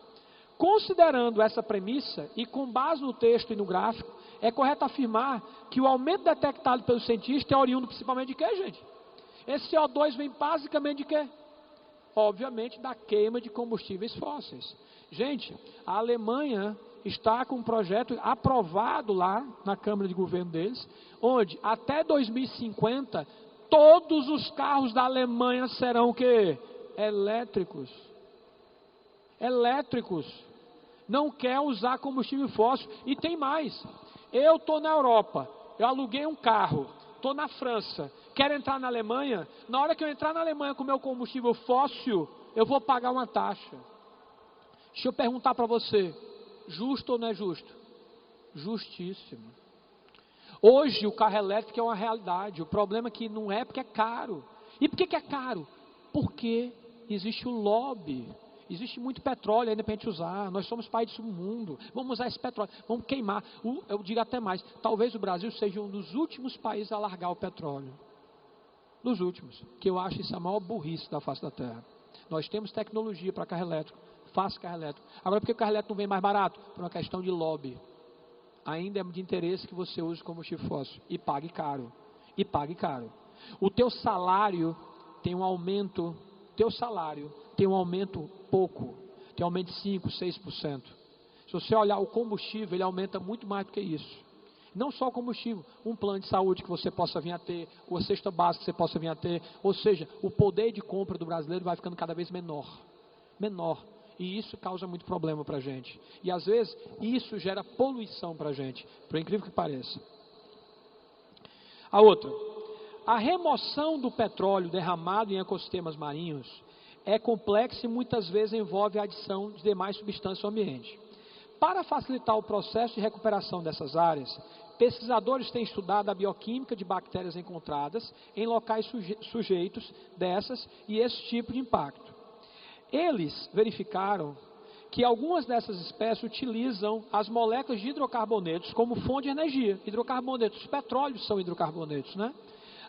Considerando essa premissa e com base no texto e no gráfico, é correto afirmar que o aumento detectado pelos cientistas é oriundo principalmente de quê, gente? Esse CO2 vem basicamente de quê? Obviamente da queima de combustíveis fósseis. Gente, a Alemanha está com um projeto aprovado lá na Câmara de Governo deles, onde até 2050 todos os carros da Alemanha serão o quê? Elétricos. Elétricos. Não quer usar combustível fóssil. E tem mais. Eu estou na Europa, eu aluguei um carro, estou na França, quero entrar na Alemanha. Na hora que eu entrar na Alemanha com meu combustível fóssil, eu vou pagar uma taxa. Deixa eu perguntar para você, justo ou não é justo? Justíssimo. Hoje o carro elétrico é uma realidade. O problema é que não é porque é caro. E por que é caro? Porque existe o lobby. Existe muito petróleo ainda para a gente usar. Nós somos país do mundo. Vamos usar esse petróleo. Vamos queimar. Eu digo até mais. Talvez o Brasil seja um dos últimos países a largar o petróleo. Dos últimos. Que eu acho isso a maior burrice da face da terra. Nós temos tecnologia para carro elétrico. Faça carro elétrico. Agora, por que o carro elétrico não vem mais barato? Por uma questão de lobby. Ainda é de interesse que você use combustível fóssil. E pague caro. E pague caro. O teu salário tem um aumento. Teu salário tem um aumento pouco. Tem um aumento de 5%, 6%. Se você olhar o combustível, ele aumenta muito mais do que isso. Não só o combustível, um plano de saúde que você possa vir a ter, ou a cesta básica que você possa vir a ter, ou seja, o poder de compra do brasileiro vai ficando cada vez menor. Menor. E isso causa muito problema para a gente. E às vezes, isso gera poluição para a gente, por incrível que pareça. A outra, a remoção do petróleo derramado em ecossistemas marinhos é complexa e muitas vezes envolve a adição de demais substâncias ao ambiente. Para facilitar o processo de recuperação dessas áreas, pesquisadores têm estudado a bioquímica de bactérias encontradas em locais sujeitos dessas e esse tipo de impacto. Eles verificaram que algumas dessas espécies utilizam as moléculas de hidrocarbonetos como fonte de energia. Hidrocarbonetos, os petróleos são hidrocarbonetos, né?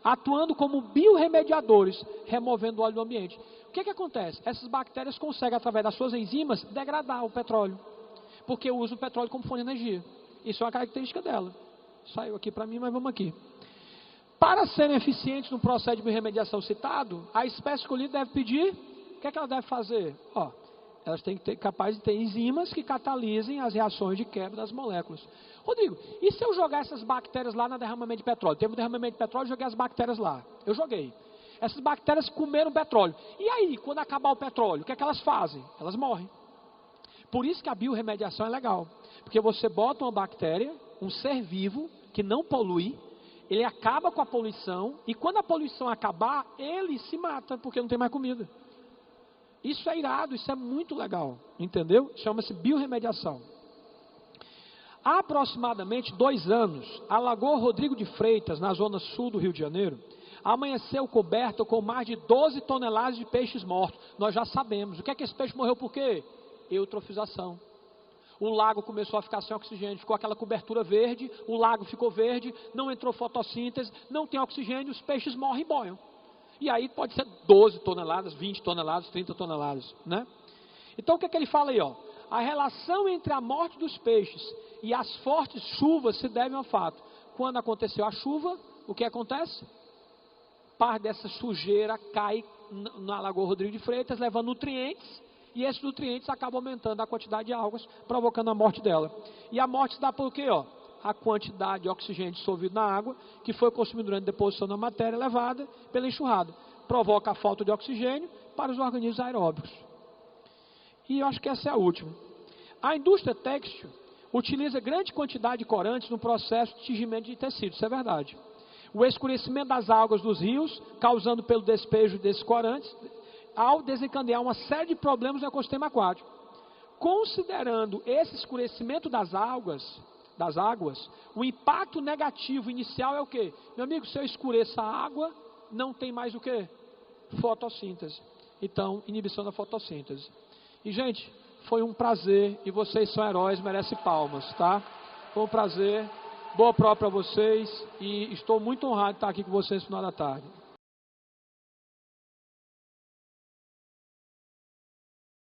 Atuando como biorremediadores, removendo o óleo do ambiente. O que acontece? Essas bactérias conseguem, através das suas enzimas, degradar o petróleo. Porque usam o petróleo como fonte de energia. Isso é uma característica dela. Saiu aqui para mim, mas vamos aqui. Para serem eficientes no processo de biorremediação citado, a espécie escolhida deve pedir... O que ela deve fazer? Elas têm que ter capaz de ter enzimas que catalisem as reações de quebra das moléculas. Rodrigo, e se eu jogar essas bactérias lá na derramamento de petróleo? Teve um derramamento de petróleo, joguei as bactérias lá. Eu joguei. Essas bactérias comeram petróleo. E aí, quando acabar o petróleo, o que é que elas fazem? Elas morrem. Por isso que a biorremediação é legal. Porque você bota uma bactéria, um ser vivo, que não polui, ele acaba com a poluição, e quando a poluição acabar, ele se mata, porque não tem mais comida. Isso é irado, isso é muito legal, entendeu? Chama-se biorremediação. Há aproximadamente 2 anos, a Lagoa Rodrigo de Freitas, na zona sul do Rio de Janeiro, amanheceu coberta com mais de 12 toneladas de peixes mortos. Nós já sabemos. O que é que esse peixe morreu por quê? Eutrofização. O lago começou a ficar sem oxigênio, ficou aquela cobertura verde, o lago ficou verde, não entrou fotossíntese, não tem oxigênio, os peixes morrem e boiam. E aí pode ser 12 toneladas, 20 toneladas, 30 toneladas, né? Então o que é que ele fala aí, ó? A relação entre a morte dos peixes e as fortes chuvas se deve ao fato. Quando aconteceu a chuva, o que acontece? Parte dessa sujeira cai na Lagoa Rodrigo de Freitas, levando nutrientes, e esses nutrientes acabam aumentando a quantidade de algas, provocando a morte dela. E a morte se dá por quê, ó? A quantidade de oxigênio dissolvido na água, que foi consumido durante a deposição da matéria levada pela enxurrada. Provoca a falta de oxigênio para os organismos aeróbicos. E eu acho que essa é a última. A indústria têxtil utiliza grande quantidade de corantes no processo de tingimento de tecido, isso é verdade. O escurecimento das águas dos rios, causando pelo despejo desses corantes, ao desencadear uma série de problemas no ecossistema aquático. Considerando esse escurecimento das águas, o impacto negativo inicial é o quê? Meu amigo, se eu escureço a água, não tem mais o quê? Fotossíntese. Então, inibição da fotossíntese. E, gente, foi um prazer, e vocês são heróis, merecem palmas, tá? Foi um prazer, boa prova para vocês, e estou muito honrado de estar aqui com vocês no final da tarde.